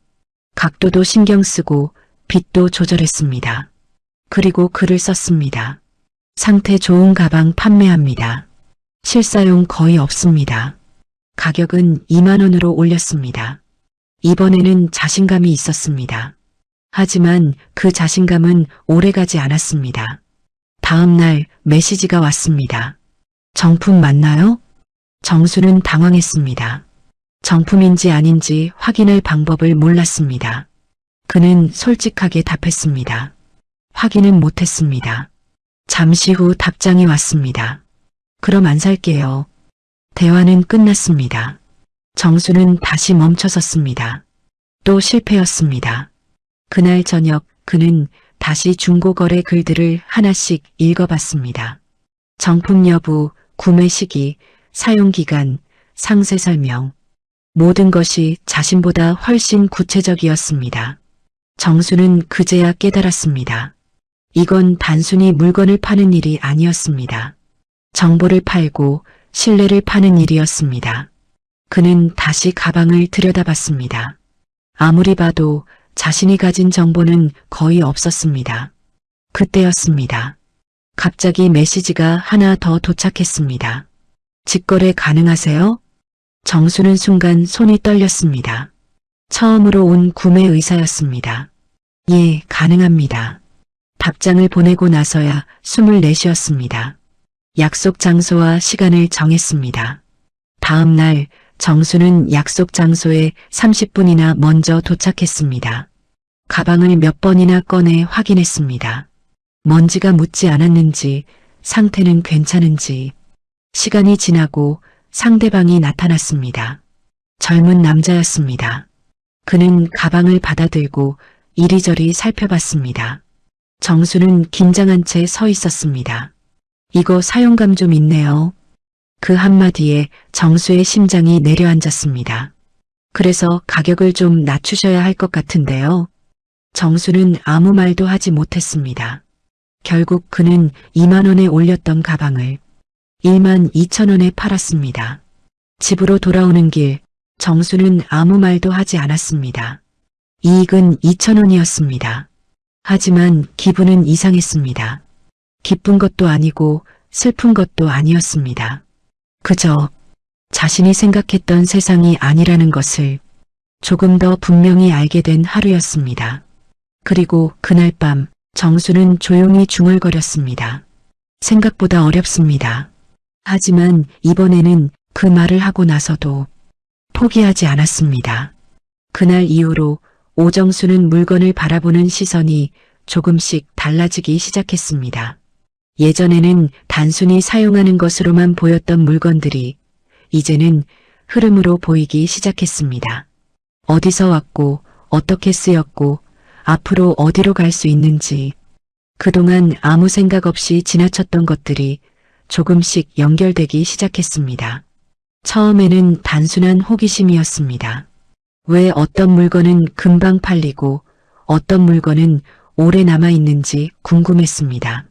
각도도 신경 쓰고 빛도 조절했습니다. 그리고 글을 썼습니다. 상태 좋은 가방 판매합니다. 실사용 거의 없습니다. 가격은 20,000원으로 올렸습니다. 이번에는 자신감이 있었습니다. 하지만 그 자신감은 오래가지 않았습니다. 다음 날 메시지가 왔습니다. 정품 맞나요? 정수는 당황했습니다. 정품인지 아닌지 확인할 방법을 몰랐습니다. 그는 솔직하게 답했습니다. 확인은 못했습니다. 잠시 후 답장이 왔습니다. 그럼 안 살게요. 대화는 끝났습니다. 정수는 다시 멈춰섰습니다. 또 실패였습니다. 그날 저녁 그는 다시 중고거래 글들을 하나씩 읽어봤습니다. 정품 여부, 구매 시기, 사용기간, 상세 설명. 모든 것이 자신보다 훨씬 구체적이었습니다. 정수는 그제야 깨달았습니다. 이건 단순히 물건을 파는 일이 아니었습니다. 정보를 팔고 신뢰를 파는 일이었습니다. 그는 다시 가방을 들여다봤습니다. 아무리 봐도 자신이 가진 정보는 거의 없었습니다. 그때였습니다. 갑자기 메시지가 하나 더 도착했습니다. 직거래 가능하세요? 정수는 순간 손이 떨렸습니다. 처음으로 온 구매 의사였습니다. 예, 가능합니다. 답장을 보내고 나서야 숨을 내쉬었습니다. 약속 장소와 시간을 정했습니다. 다음 날 정수는 약속 장소에 30분이나 먼저 도착했습니다. 가방을 몇 번이나 꺼내 확인했습니다. 먼지가 묻지 않았는지, 상태는 괜찮은지. 시간이 지나고 상대방이 나타났습니다. 젊은 남자였습니다. 그는 가방을 받아들고 이리저리 살펴봤습니다. 정수는 긴장한 채 서 있었습니다. 이거 사용감 좀 있네요. 그 한마디에 정수의 심장이 내려앉았습니다. 그래서 가격을 좀 낮추셔야 할 것 같은데요. 정수는 아무 말도 하지 못했습니다. 결국 그는 20,000원에 올렸던 가방을 12,000원에 팔았습니다. 집으로 돌아오는 길, 정수는 아무 말도 하지 않았습니다. 이익은 2,000원이었습니다. 하지만 기분은 이상했습니다. 기쁜 것도 아니고 슬픈 것도 아니었습니다. 그저 자신이 생각했던 세상이 아니라는 것을 조금 더 분명히 알게 된 하루였습니다. 그리고 그날 밤 정수는 조용히 중얼거렸습니다. 생각보다 어렵습니다. 하지만 이번에는 그 말을 하고 나서도 포기하지 않았습니다. 그날 이후로 오정수는 물건을 바라보는 시선이 조금씩 달라지기 시작했습니다. 예전에는 단순히 사용하는 것으로만 보였던 물건들이 이제는 흐름으로 보이기 시작했습니다. 어디서 왔고 어떻게 쓰였고 앞으로 어디로 갈 수 있는지 그동안 아무 생각 없이 지나쳤던 것들이 조금씩 연결되기 시작했습니다. 처음에는 단순한 호기심이었습니다. 왜 어떤 물건은 금방 팔리고 어떤 물건은 오래 남아있는지 궁금했습니다.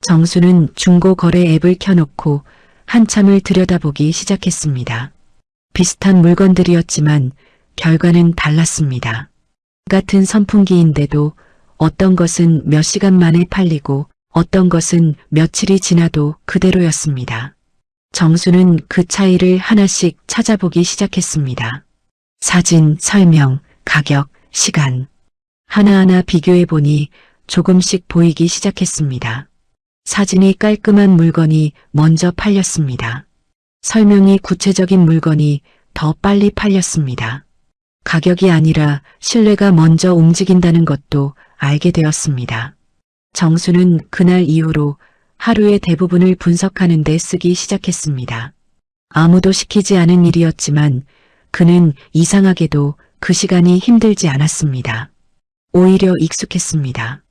정수는 중고거래 앱을 켜놓고 한참을 들여다보기 시작했습니다. 비슷한 물건들이었지만 결과는 달랐습니다. 같은 선풍기인데도 어떤 것은 몇 시간 만에 팔리고 어떤 것은 며칠이 지나도 그대로였습니다. 정수는 그 차이를 하나씩 찾아보기 시작했습니다. 사진, 설명, 가격, 시간. 하나하나 비교해보니 조금씩 보이기 시작했습니다. 사진이 깔끔한 물건이 먼저 팔렸습니다. 설명이 구체적인 물건이 더 빨리 팔렸습니다. 가격이 아니라 신뢰가 먼저 움직인다는 것도 알게 되었습니다. 정수는 그날 이후로 하루의 대부분을 분석하는 데 쓰기 시작했습니다. 아무도 시키지 않은 일이었지만 그는 이상하게도 그 시간이 힘들지 않았습니다. 오히려 익숙했습니다.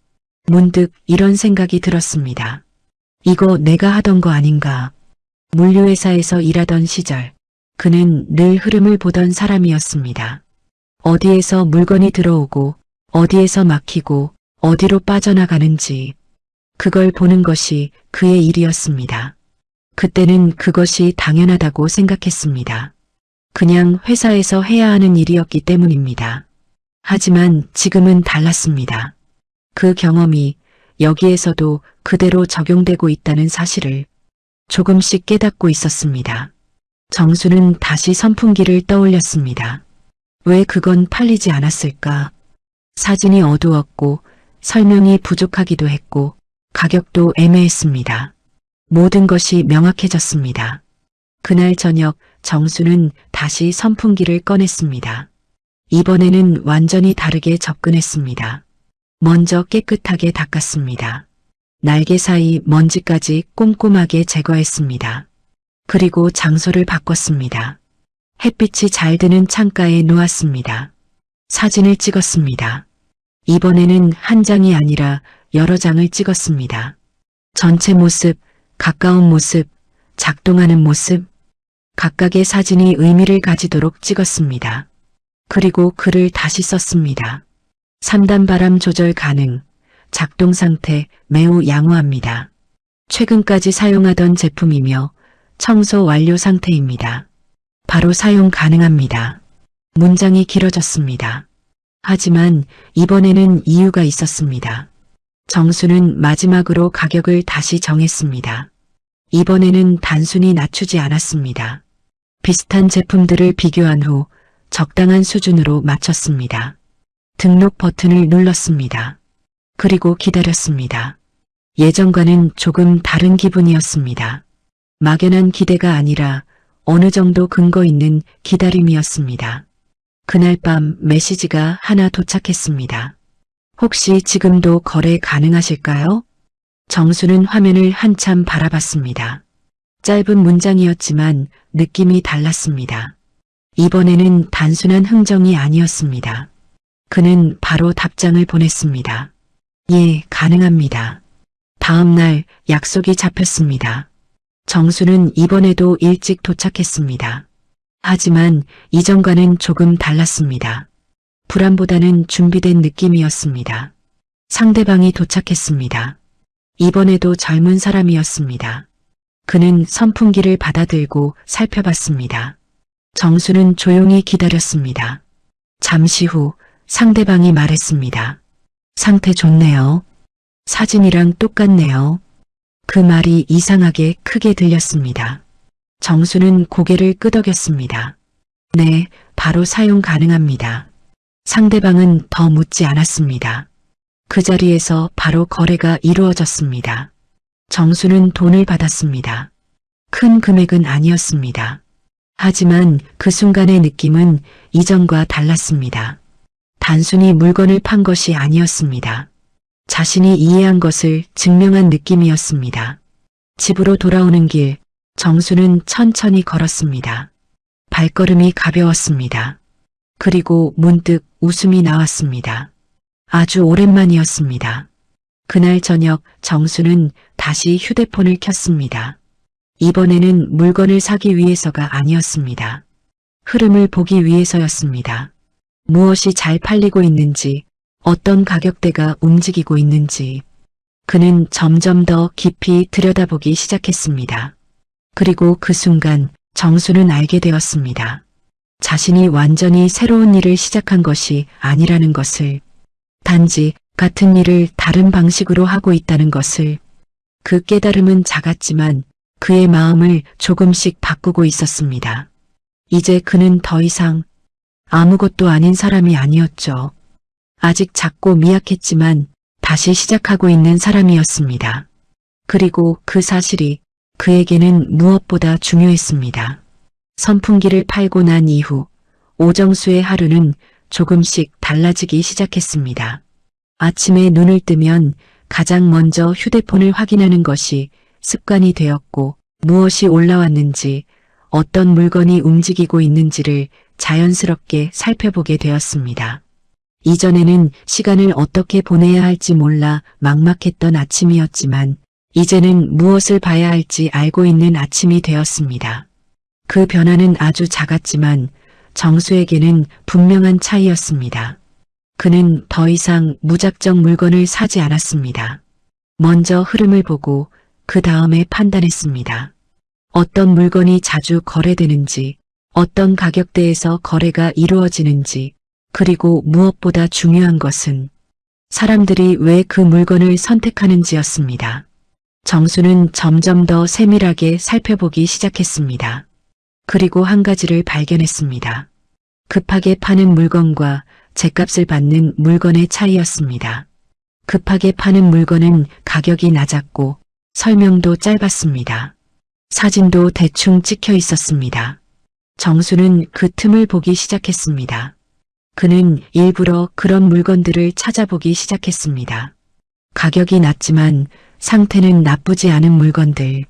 문득 이런 생각이 들었습니다. 이거 내가 하던 거 아닌가. 물류회사에서 일하던 시절 그는 늘 흐름을 보던 사람이었습니다. 어디에서 물건이 들어오고 어디에서 막히고 어디로 빠져나가는지 그걸 보는 것이 그의 일이었습니다. 그때는 그것이 당연하다고 생각했습니다. 그냥 회사에서 해야 하는 일이었기 때문입니다. 하지만 지금은 달랐습니다. 그 경험이 여기에서도 그대로 적용되고 있다는 사실을 조금씩 깨닫고 있었습니다. 정수는 다시 선풍기를 떠올렸습니다. 왜 그건 팔리지 않았을까? 사진이 어두웠고 설명이 부족하기도 했고 가격도 애매했습니다. 모든 것이 명확해졌습니다. 그날 저녁 정수는 다시 선풍기를 꺼냈습니다. 이번에는 완전히 다르게 접근했습니다. 먼저 깨끗하게 닦았습니다. 날개 사이 먼지까지 꼼꼼하게 제거했습니다. 그리고 장소를 바꿨습니다. 햇빛이 잘 드는 창가에 놓았습니다. 사진을 찍었습니다. 이번에는 한 장이 아니라 여러 장을 찍었습니다. 전체 모습, 가까운 모습, 작동하는 모습, 각각의 사진이 의미를 가지도록 찍었습니다. 그리고 글을 다시 썼습니다. 3단 바람 조절 가능, 작동 상태 매우 양호합니다. 최근까지 사용하던 제품이며 청소 완료 상태입니다. 바로 사용 가능합니다. 문장이 길어졌습니다. 하지만 이번에는 이유가 있었습니다. 정수는 마지막으로 가격을 다시 정했습니다. 이번에는 단순히 낮추지 않았습니다. 비슷한 제품들을 비교한 후 적당한 수준으로 맞췄습니다. 등록 버튼을 눌렀습니다. 그리고 기다렸습니다. 예전과는 조금 다른 기분이었습니다. 막연한 기대가 아니라 어느 정도 근거 있는 기다림이었습니다. 그날 밤 메시지가 하나 도착했습니다. 혹시 지금도 거래 가능하실까요? 정수는 화면을 한참 바라봤습니다. 짧은 문장이었지만 느낌이 달랐습니다. 이번에는 단순한 흥정이 아니었습니다. 그는 바로 답장을 보냈습니다. 예, 가능합니다. 다음 날 약속이 잡혔습니다. 정수는 이번에도 일찍 도착했습니다. 하지만 이전과는 조금 달랐습니다. 불안보다는 준비된 느낌이었습니다. 상대방이 도착했습니다. 이번에도 젊은 사람이었습니다. 그는 선풍기를 받아들고 살펴봤습니다. 정수는 조용히 기다렸습니다. 잠시 후 상대방이 말했습니다. 상태 좋네요. 사진이랑 똑같네요. 그 말이 이상하게 크게 들렸습니다. 정수는 고개를 끄덕였습니다. 네, 바로 사용 가능합니다. 상대방은 더 묻지 않았습니다. 그 자리에서 바로 거래가 이루어졌습니다. 정수는 돈을 받았습니다. 큰 금액은 아니었습니다. 하지만 그 순간의 느낌은 이전과 달랐습니다. 단순히 물건을 판 것이 아니었습니다. 자신이 이해한 것을 증명한 느낌이었습니다. 집으로 돌아오는 길, 정수는 천천히 걸었습니다. 발걸음이 가벼웠습니다. 그리고 문득 웃음이 나왔습니다. 아주 오랜만이었습니다. 그날 저녁 정수는 다시 휴대폰을 켰습니다. 이번에는 물건을 사기 위해서가 아니었습니다. 흐름을 보기 위해서였습니다. 무엇이 잘 팔리고 있는지, 어떤 가격대가 움직이고 있는지, 그는 점점 더 깊이 들여다보기 시작했습니다. 그리고 그 순간 정수는 알게 되었습니다. 자신이 완전히 새로운 일을 시작한 것이 아니라는 것을, 단지 같은 일을 다른 방식으로 하고 있다는 것을. 그 깨달음은 작았지만 그의 마음을 조금씩 바꾸고 있었습니다. 이제 그는 더 이상 아무것도 아닌 사람이 아니었죠. 아직 작고 미약했지만 다시 시작하고 있는 사람이었습니다. 그리고 그 사실이 그에게는 무엇보다 중요했습니다. 선풍기를 팔고 난 이후 오정수의 하루는 조금씩 달라지기 시작했습니다. 아침에 눈을 뜨면 가장 먼저 휴대폰을 확인하는 것이 습관이 되었고, 무엇이 올라왔는지, 어떤 물건이 움직이고 있는지를 자연스럽게 살펴보게 되었습니다. 이전에는 시간을 어떻게 보내야 할지 몰라 막막했던 아침이었지만 이제는 무엇을 봐야 할지 알고 있는 아침이 되었습니다. 그 변화는 아주 작았지만 정수에게는 분명한 차이였습니다. 그는 더 이상 무작정 물건을 사지 않았습니다. 먼저 흐름을 보고 그 다음에 판단했습니다. 어떤 물건이 자주 거래되는지, 어떤 가격대에서 거래가 이루어지는지, 그리고 무엇보다 중요한 것은 사람들이 왜 그 물건을 선택하는지였습니다. 정수는 점점 더 세밀하게 살펴보기 시작했습니다. 그리고 한 가지를 발견했습니다. 급하게 파는 물건과 죗값을 받는 물건의 차이였습니다. 급하게 파는 물건은 가격이 낮았고 설명도 짧았습니다. 사진도 대충 찍혀 있었습니다. 정수는 그 틈을 보기 시작했습니다. 그는 일부러 그런 물건들을 찾아보기 시작했습니다. 가격이 낮지만 상태는 나쁘지 않은 물건들.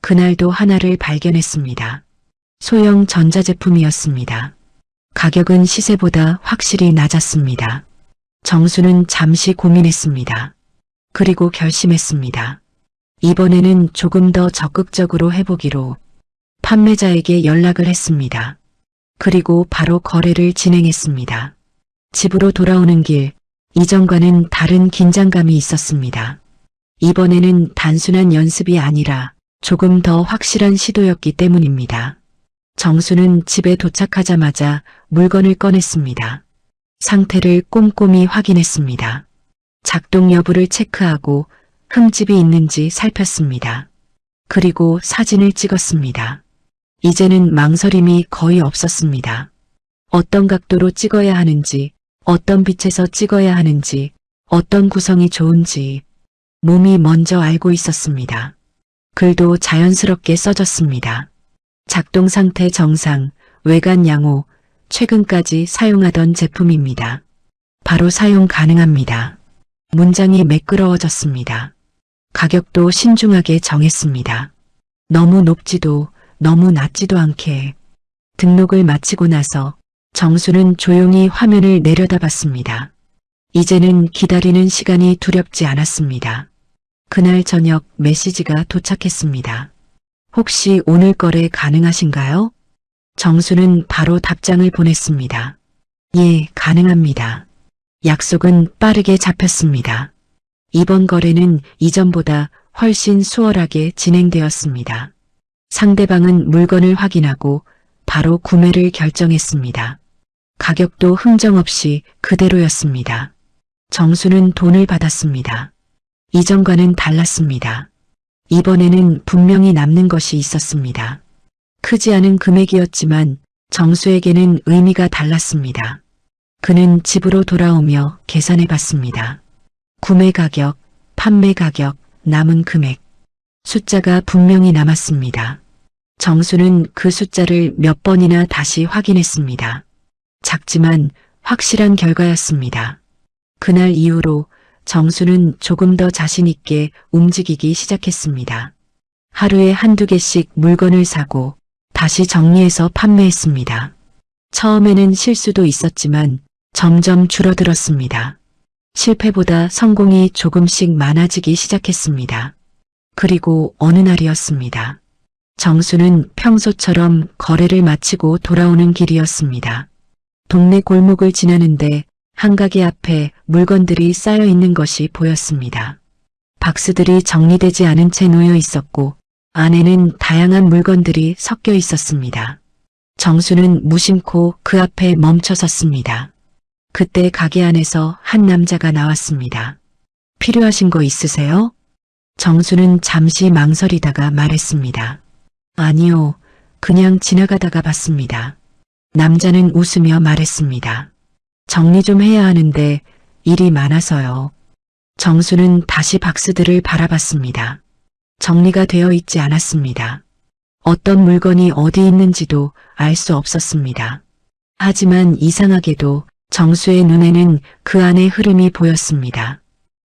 그날도 하나를 발견했습니다. 소형 전자제품이었습니다. 가격은 시세보다 확실히 낮았습니다. 정수는 잠시 고민했습니다. 그리고 결심했습니다. 이번에는 조금 더 적극적으로 해보기로. 판매자에게 연락을 했습니다. 그리고 바로 거래를 진행했습니다. 집으로 돌아오는 길, 이전과는 다른 긴장감이 있었습니다. 이번에는 단순한 연습이 아니라 조금 더 확실한 시도였기 때문입니다. 정수는 집에 도착하자마자 물건을 꺼냈습니다. 상태를 꼼꼼히 확인했습니다. 작동 여부를 체크하고 흠집이 있는지 살폈습니다. 그리고 사진을 찍었습니다. 이제는 망설임이 거의 없었습니다. 어떤 각도로 찍어야 하는지, 어떤 빛에서 찍어야 하는지, 어떤 구성이 좋은지 몸이 먼저 알고 있었습니다. 글도 자연스럽게 써졌습니다. 작동 상태 정상, 외관 양호, 최근까지 사용하던 제품입니다. 바로 사용 가능합니다. 문장이 매끄러워졌습니다. 가격도 신중하게 정했습니다. 너무 높지도 너무 낮지도 않게. 등록을 마치고 나서 정수는 조용히 화면을 내려다봤습니다. 이제는 기다리는 시간이 두렵지 않았습니다. 그날 저녁 메시지가 도착했습니다. 혹시 오늘 거래 가능하신가요? 정수는 바로 답장을 보냈습니다. 예, 가능합니다. 약속은 빠르게 잡혔습니다. 이번 거래는 이전보다 훨씬 수월하게 진행되었습니다. 상대방은 물건을 확인하고 바로 구매를 결정했습니다. 가격도 흥정 없이 그대로였습니다. 정수는 돈을 받았습니다. 이전과는 달랐습니다. 이번에는 분명히 남는 것이 있었습니다. 크지 않은 금액이었지만 정수에게는 의미가 달랐습니다. 그는 집으로 돌아오며 계산해 봤습니다. 구매 가격, 판매 가격, 남은 금액. 숫자가 분명히 남았습니다. 정수는 그 숫자를 몇 번이나 다시 확인했습니다. 작지만 확실한 결과였습니다. 그날 이후로 정수는 조금 더 자신 있게 움직이기 시작했습니다. 하루에 한두 개씩 물건을 사고 다시 정리해서 판매했습니다. 처음에는 실수도 있었지만 점점 줄어들었습니다. 실패보다 성공이 조금씩 많아지기 시작했습니다. 그리고 어느 날이었습니다. 정수는 평소처럼 거래를 마치고 돌아오는 길이었습니다. 동네 골목을 지나는데 한 가게 앞에 물건들이 쌓여 있는 것이 보였습니다. 박스들이 정리되지 않은 채 놓여 있었고 안에는 다양한 물건들이 섞여 있었습니다. 정수는 무심코 그 앞에 멈춰 섰습니다. 그때 가게 안에서 한 남자가 나왔습니다. 필요하신 거 있으세요? 정수는 잠시 망설이다가 말했습니다. 아니요, 그냥 지나가다가 봤습니다. 남자는 웃으며 말했습니다. 정리 좀 해야 하는데 일이 많아서요. 정수는 다시 박스들을 바라봤습니다. 정리가 되어 있지 않았습니다. 어떤 물건이 어디 있는지도 알 수 없었습니다. 하지만 이상하게도 정수의 눈에는 그 안의 흐름이 보였습니다.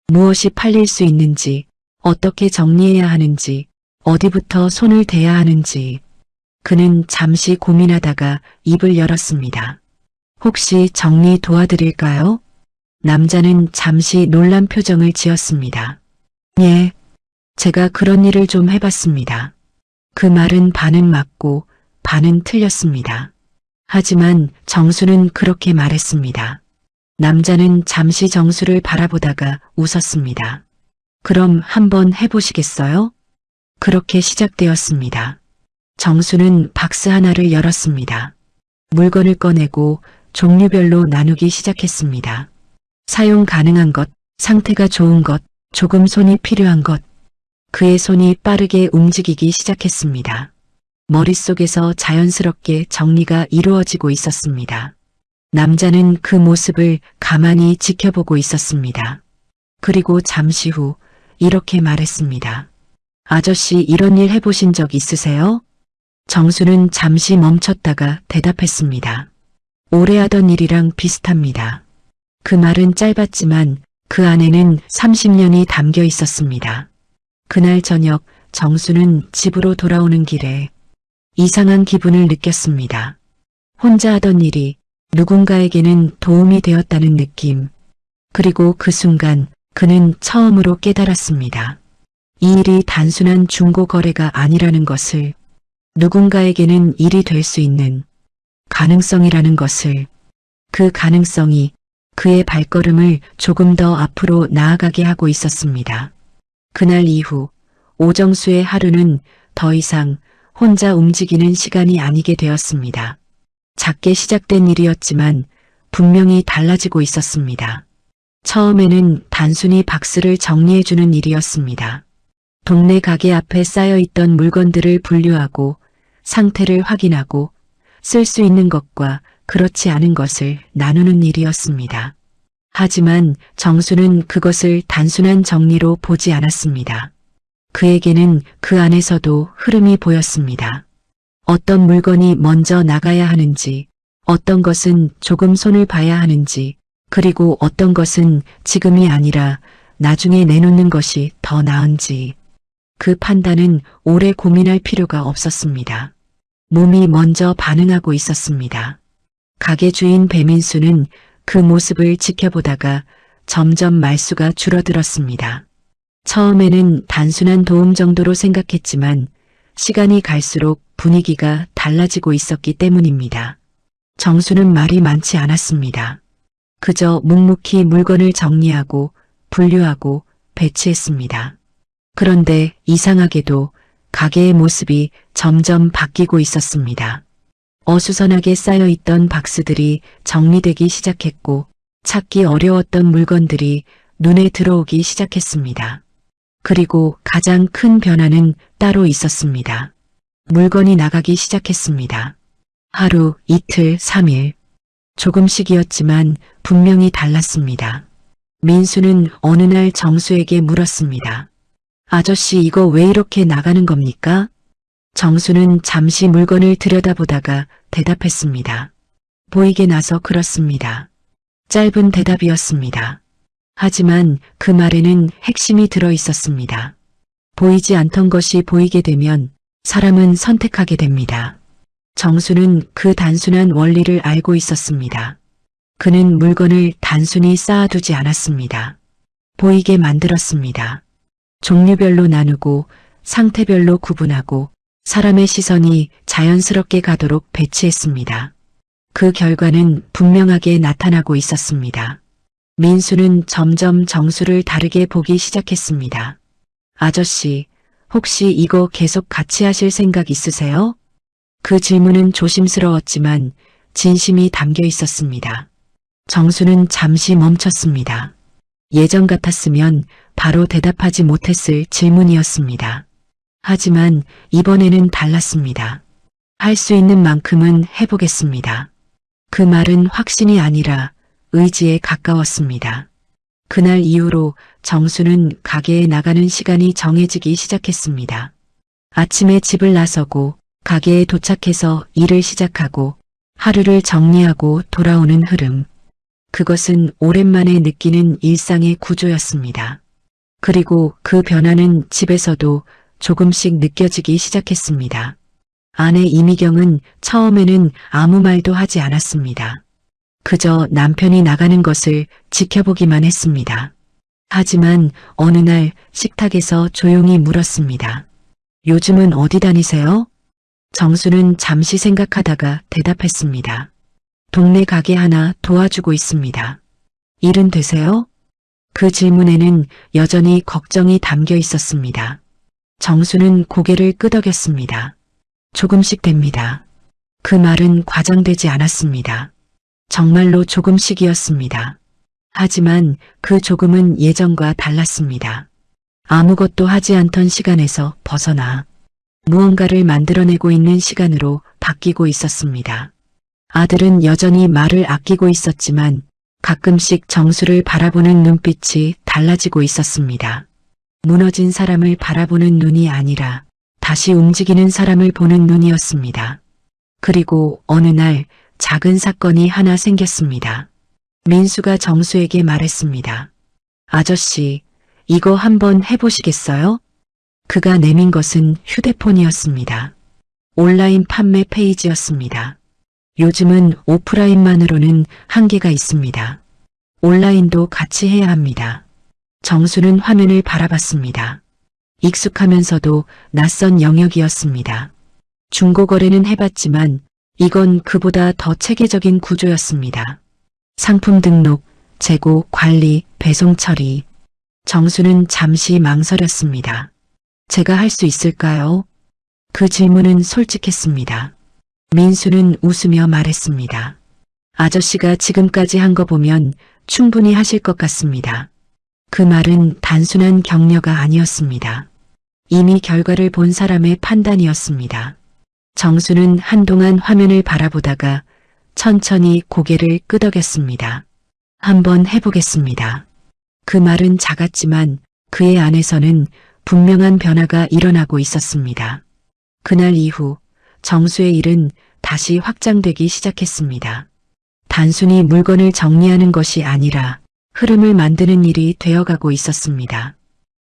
무엇이 팔릴 수 있는지, 어떻게 정리해야 하는지, 어디부터 손을 대야 하는지. 그는 잠시 고민하다가 입을 열었습니다. 혹시 정리 도와드릴까요? 남자는 잠시 놀란 표정을 지었습니다. 예, 제가 그런 일을 좀 해봤습니다. 그 말은 반은 맞고 반은 틀렸습니다. 하지만 정수는 그렇게 말했습니다. 남자는 잠시 정수를 바라보다가 웃었습니다. 그럼 한번 해보시겠어요? 그렇게 시작되었습니다. 정수는 박스 하나를 열었습니다. 물건을 꺼내고 종류별로 나누기 시작했습니다. 사용 가능한 것, 상태가 좋은 것, 조금 손이 필요한 것. 그의 손이 빠르게 움직이기 시작했습니다. 머릿속에서 자연스럽게 정리가 이루어지고 있었습니다. 남자는 그 모습을 가만히 지켜보고 있었습니다. 그리고 잠시 후 이렇게 말했습니다. 아저씨, 이런 일 해보신 적 있으세요? 정수는 잠시 멈췄다가 대답했습니다. 오래 하던 일이랑 비슷합니다. 그 말은 짧았지만 그 안에는 30년이 담겨 있었습니다. 그날 저녁 정수는 집으로 돌아오는 길에 이상한 기분을 느꼈습니다. 혼자 하던 일이 누군가에게는 도움이 되었다는 느낌. 그리고 그 순간 그는 처음으로 깨달았습니다. 이 일이 단순한 중고 거래가 아니라는 것을, 누군가에게는 일이 될 수 있는 가능성이라는 것을, 그 가능성이 그의 발걸음을 조금 더 앞으로 나아가게 하고 있었습니다. 그날 이후 오정수의 하루는 더 이상 혼자 움직이는 시간이 아니게 되었습니다. 작게 시작된 일이었지만 분명히 달라지고 있었습니다. 처음에는 단순히 박스를 정리해주는 일이었습니다. 동네 가게 앞에 쌓여있던 물건들을 분류하고 상태를 확인하고 쓸 수 있는 것과 그렇지 않은 것을 나누는 일이었습니다. 하지만 정수는 그것을 단순한 정리로 보지 않았습니다. 그에게는 그 안에서도 흐름이 보였습니다. 어떤 물건이 먼저 나가야 하는지, 어떤 것은 조금 손을 봐야 하는지, 그리고 어떤 것은 지금이 아니라 나중에 내놓는 것이 더 나은지. 그 판단은 오래 고민할 필요가 없었습니다. 몸이 먼저 반응하고 있었습니다. 가게 주인 배민수는 그 모습을 지켜보다가 점점 말수가 줄어들었습니다. 처음에는 단순한 도움 정도로 생각했지만 시간이 갈수록 분위기가 달라지고 있었기 때문입니다. 정수는 말이 많지 않았습니다. 그저 묵묵히 물건을 정리하고 분류하고 배치했습니다. 그런데 이상하게도 가게의 모습이 점점 바뀌고 있었습니다. 어수선하게 쌓여있던 박스들이 정리되기 시작했고 찾기 어려웠던 물건들이 눈에 들어오기 시작했습니다. 그리고 가장 큰 변화는 따로 있었습니다. 물건이 나가기 시작했습니다. 하루, 이틀, 3일. 조금씩이었지만 분명히 달랐습니다. 민수는 어느 날 정수에게 물었습니다. 아저씨, 이거 왜 이렇게 나가는 겁니까? 정수는 잠시 물건을 들여다보다가 대답했습니다. 보이게 나서 그렇습니다. 짧은 대답이었습니다. 하지만 그 말에는 핵심이 들어 있었습니다. 보이지 않던 것이 보이게 되면 사람은 선택하게 됩니다. 정수는 그 단순한 원리를 알고 있었습니다. 그는 물건을 단순히 쌓아두지 않았습니다. 보이게 만들었습니다. 종류별로 나누고 상태별로 구분하고 사람의 시선이 자연스럽게 가도록 배치했습니다. 그 결과는 분명하게 나타나고 있었습니다. 민수는 점점 정수를 다르게 보기 시작했습니다. 아저씨, 혹시 이거 계속 같이 하실 생각 있으세요? 그 질문은 조심스러웠지만 진심이 담겨 있었습니다. 정수는 잠시 멈췄습니다. 예전 같았으면 바로 대답하지 못했을 질문이었습니다. 하지만 이번에는 달랐습니다. 할 수 있는 만큼은 해보겠습니다. 그 말은 확신이 아니라 의지에 가까웠습니다. 그날 이후로 정수는 가게에 나가는 시간이 정해지기 시작했습니다. 아침에 집을 나서고 가게에 도착해서 일을 시작하고 하루를 정리하고 돌아오는 흐름. 그것은 오랜만에 느끼는 일상의 구조였습니다. 그리고 그 변화는 집에서도 조금씩 느껴지기 시작했습니다. 아내 이미경은 처음에는 아무 말도 하지 않았습니다. 그저 남편이 나가는 것을 지켜보기만 했습니다. 하지만 어느 날 식탁에서 조용히 물었습니다. 요즘은 어디 다니세요? 정수는 잠시 생각하다가 대답했습니다. 동네 가게 하나 도와주고 있습니다. 일은 되세요? 그 질문에는 여전히 걱정이 담겨 있었습니다. 정수는 고개를 끄덕였습니다. 조금씩 됩니다. 그 말은 과장되지 않았습니다. 정말로 조금씩이었습니다. 하지만 그 조금은 예전과 달랐습니다. 아무것도 하지 않던 시간에서 벗어나 무언가를 만들어내고 있는 시간으로 바뀌고 있었습니다. 아들은 여전히 말을 아끼고 있었지만 가끔씩 정수를 바라보는 눈빛이 달라지고 있었습니다. 무너진 사람을 바라보는 눈이 아니라 다시 움직이는 사람을 보는 눈이었습니다. 그리고 어느 날 작은 사건이 하나 생겼습니다. 민수가 정수에게 말했습니다. 아저씨, 이거 한번 해보시겠어요? 그가 내민 것은 휴대폰이었습니다. 온라인 판매 페이지였습니다. 요즘은 오프라인만으로는 한계가 있습니다. 온라인도 같이 해야 합니다. 정수는 화면을 바라봤습니다. 익숙하면서도 낯선 영역이었습니다. 중고거래는 해봤지만 이건 그보다 더 체계적인 구조였습니다. 상품 등록, 재고, 관리, 배송 처리. 정수는 잠시 망설였습니다. 제가 할 수 있을까요? 그 질문은 솔직했습니다. 민수는 웃으며 말했습니다. 아저씨가 지금까지 한 거 보면 충분히 하실 것 같습니다. 그 말은 단순한 격려가 아니었습니다. 이미 결과를 본 사람의 판단이었습니다. 정수는 한동안 화면을 바라보다가 천천히 고개를 끄덕였습니다. 한번 해보겠습니다. 그 말은 작았지만 그의 안에서는 분명한 변화가 일어나고 있었습니다. 그날 이후 정수의 일은 다시 확장되기 시작했습니다. 단순히 물건을 정리하는 것이 아니라 흐름을 만드는 일이 되어가고 있었습니다.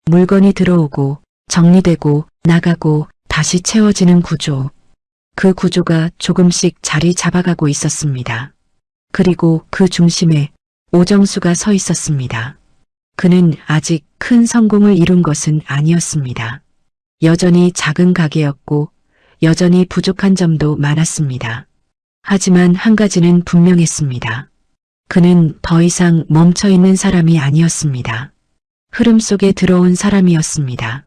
물건이 들어오고 정리되고 나가고 다시 채워지는 구조. 그 구조가 조금씩 자리 잡아가고 있었습니다. 그리고 그 중심에 오정수가 서 있었습니다. 그는 아직 큰 성공을 이룬 것은 아니었습니다. 여전히 작은 가게였고 여전히 부족한 점도 많았습니다. 하지만 한 가지는 분명했습니다. 그는 더 이상 멈춰있는 사람이 아니었습니다. 흐름 속에 들어온 사람이었습니다.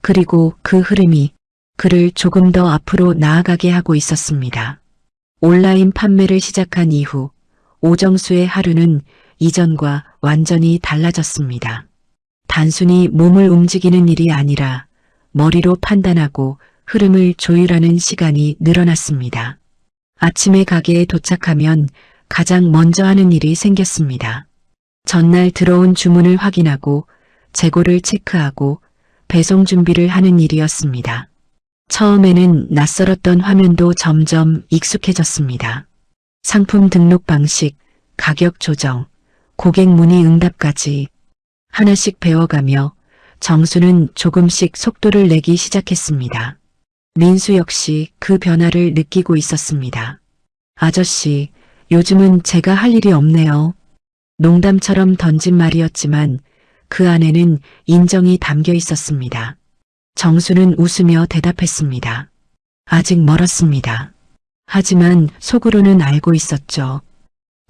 그리고 그 흐름이 그를 조금 더 앞으로 나아가게 하고 있었습니다. 온라인 판매를 시작한 이후 오정수의 하루는 이전과 완전히 달라졌습니다. 단순히 몸을 움직이는 일이 아니라 머리로 판단하고 흐름을 조율하는 시간이 늘어났습니다. 아침에 가게에 도착하면 가장 먼저 하는 일이 생겼습니다. 전날 들어온 주문을 확인하고 재고를 체크하고 배송 준비를 하는 일이었습니다. 처음에는 낯설었던 화면도 점점 익숙해졌습니다. 상품 등록 방식, 가격 조정, 고객 문의 응답까지 하나씩 배워가며 정수는 조금씩 속도를 내기 시작했습니다. 민수 역시 그 변화를 느끼고 있었습니다. 아저씨, 요즘은 제가 할 일이 없네요. 농담처럼 던진 말이었지만 그 안에는 인정이 담겨 있었습니다. 정수는 웃으며 대답했습니다. 아직 멀었습니다. 하지만 속으로는 알고 있었죠.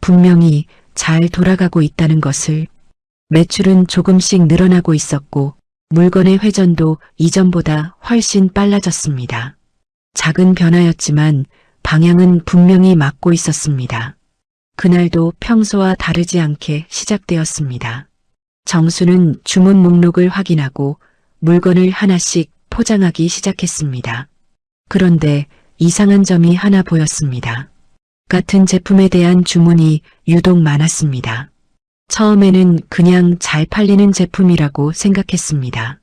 분명히 잘 돌아가고 있다는 것을. 매출은 조금씩 늘어나고 있었고 물건의 회전도 이전보다 훨씬 빨라졌습니다. 작은 변화였지만 방향은 분명히 맞고 있었습니다. 그날도 평소와 다르지 않게 시작되었습니다. 정수는 주문 목록을 확인하고 물건을 하나씩 포장하기 시작했습니다. 그런데 이상한 점이 하나 보였습니다. 같은 제품에 대한 주문이 유독 많았습니다. 처음에는 그냥 잘 팔리는 제품이라고 생각했습니다.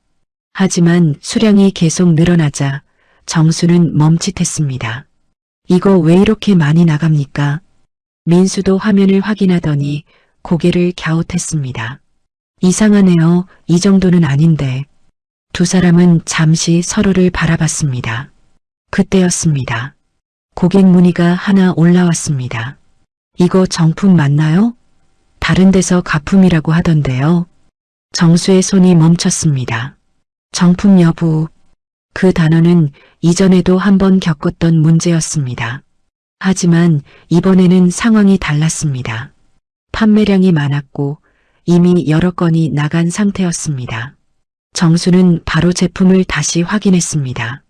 하지만 수량이 계속 늘어나자 정수는 멈칫했습니다. 이거 왜 이렇게 많이 나갑니까? 민수도 화면을 확인하더니 고개를 갸웃했습니다. 이상하네요. 이 정도는 아닌데. 두 사람은 잠시 서로를 바라봤습니다. 그때였습니다. 고객 문의가 하나 올라왔습니다. 이거 정품 맞나요? 다른 데서 가품이라고 하던데요. 정수의 손이 멈췄습니다. 정품 여부. 그 단어는 이전에도 한번 겪었던 문제였습니다. 하지만 이번에는 상황이 달랐습니다. 판매량이 많았고 이미 여러 건이 나간 상태였습니다. 정수는 바로 제품을 다시 확인했습니다.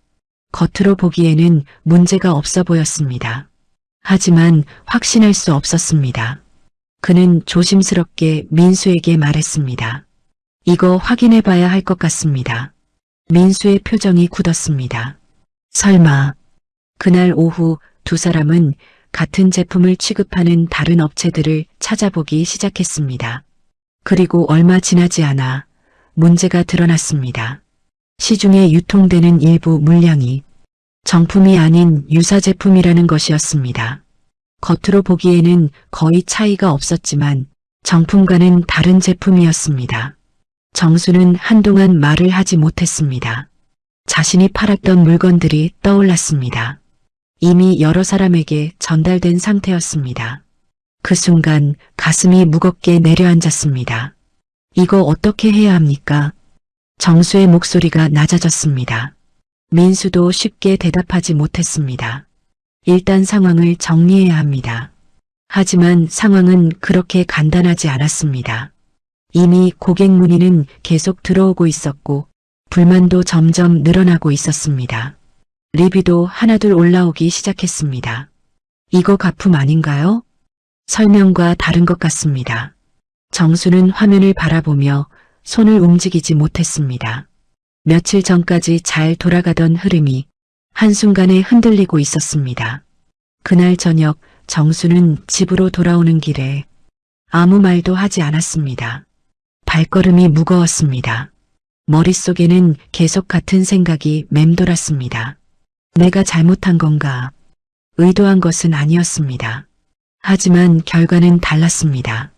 겉으로 보기에는 문제가 없어 보였습니다. 하지만 확신할 수 없었습니다. 그는 조심스럽게 민수에게 말했습니다. 이거 확인해 봐야 할 것 같습니다. 민수의 표정이 굳었습니다. 설마. 그날 오후 두 사람은 같은 제품을 취급하는 다른 업체들을 찾아보기 시작했습니다. 그리고 얼마 지나지 않아 문제가 드러났습니다. 시중에 유통되는 일부 물량이 정품이 아닌 유사 제품이라는 것이었습니다. 겉으로 보기에는 거의 차이가 없었지만 정품과는 다른 제품이었습니다. 정수는 한동안 말을 하지 못했습니다. 자신이 팔았던 물건들이 떠올랐습니다. 이미 여러 사람에게 전달된 상태였습니다. 그 순간 가슴이 무겁게 내려앉았습니다. 이거 어떻게 해야 합니까? 정수의 목소리가 낮아졌습니다. 민수도 쉽게 대답하지 못했습니다. 일단 상황을 정리해야 합니다. 하지만 상황은 그렇게 간단하지 않았습니다. 이미 고객 문의는 계속 들어오고 있었고 불만도 점점 늘어나고 있었습니다. 리뷰도 하나둘 올라오기 시작했습니다. 이거 가품 아닌가요? 설명과 다른 것 같습니다. 정수는 화면을 바라보며 손을 움직이지 못했습니다. 며칠 전까지 잘 돌아가던 흐름이 한순간에 흔들리고 있었습니다. 그날 저녁 정수는 집으로 돌아오는 길에 아무 말도 하지 않았습니다. 발걸음이 무거웠습니다. 머릿속에는 계속 같은 생각이 맴돌았습니다. 내가 잘못한 건가? 의도한 것은 아니었습니다. 하지만 결과는 달랐습니다.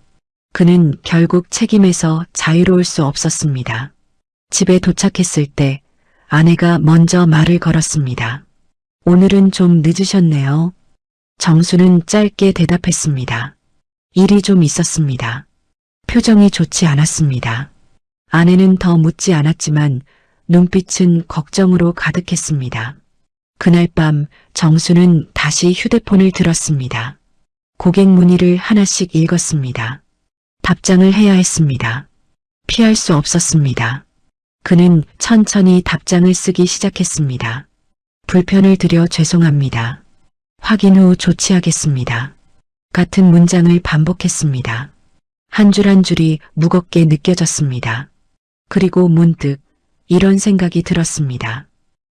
그는 결국 책임에서 자유로울 수 없었습니다. 집에 도착했을 때 아내가 먼저 말을 걸었습니다. 오늘은 좀 늦으셨네요. 정수는 짧게 대답했습니다. 일이 좀 있었습니다. 표정이 좋지 않았습니다. 아내는 더 묻지 않았지만 눈빛은 걱정으로 가득했습니다. 그날 밤 정수는 다시 휴대폰을 들었습니다. 고객 문의를 하나씩 읽었습니다. 답장을 해야 했습니다. 피할 수 없었습니다. 그는 천천히 답장을 쓰기 시작했습니다. 불편을 드려 죄송합니다. 확인 후 조치하겠습니다. 같은 문장을 반복했습니다. 한 줄 한 줄이 무겁게 느껴졌습니다. 그리고 문득 이런 생각이 들었습니다.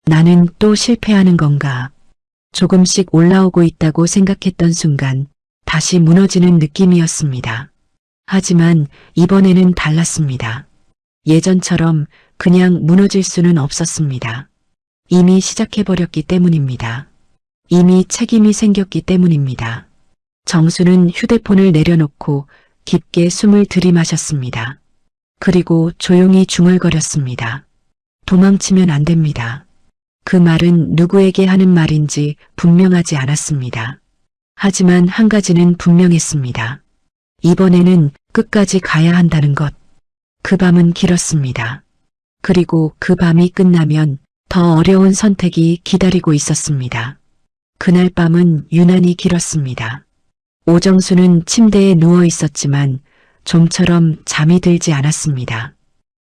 나는 또 실패하는 건가? 조금씩 올라오고 있다고 생각했던 순간 다시 무너지는 느낌이었습니다. 하지만 이번에는 달랐습니다. 예전처럼 그냥 무너질 수는 없었습니다. 이미 시작해버렸기 때문입니다. 이미 책임이 생겼기 때문입니다. 정수는 휴대폰을 내려놓고 깊게 숨을 들이마셨습니다. 그리고 조용히 중얼거렸습니다. 도망치면 안 됩니다. 그 말은 누구에게 하는 말인지 분명하지 않았습니다. 하지만 한 가지는 분명했습니다. 이번에는 끝까지 가야 한다는 것. 그 밤은 길었습니다. 그리고 그 밤이 끝나면 더 어려운 선택이 기다리고 있었습니다. 그날 밤은 유난히 길었습니다. 오정수는 침대에 누워 있었지만 좀처럼 잠이 들지 않았습니다.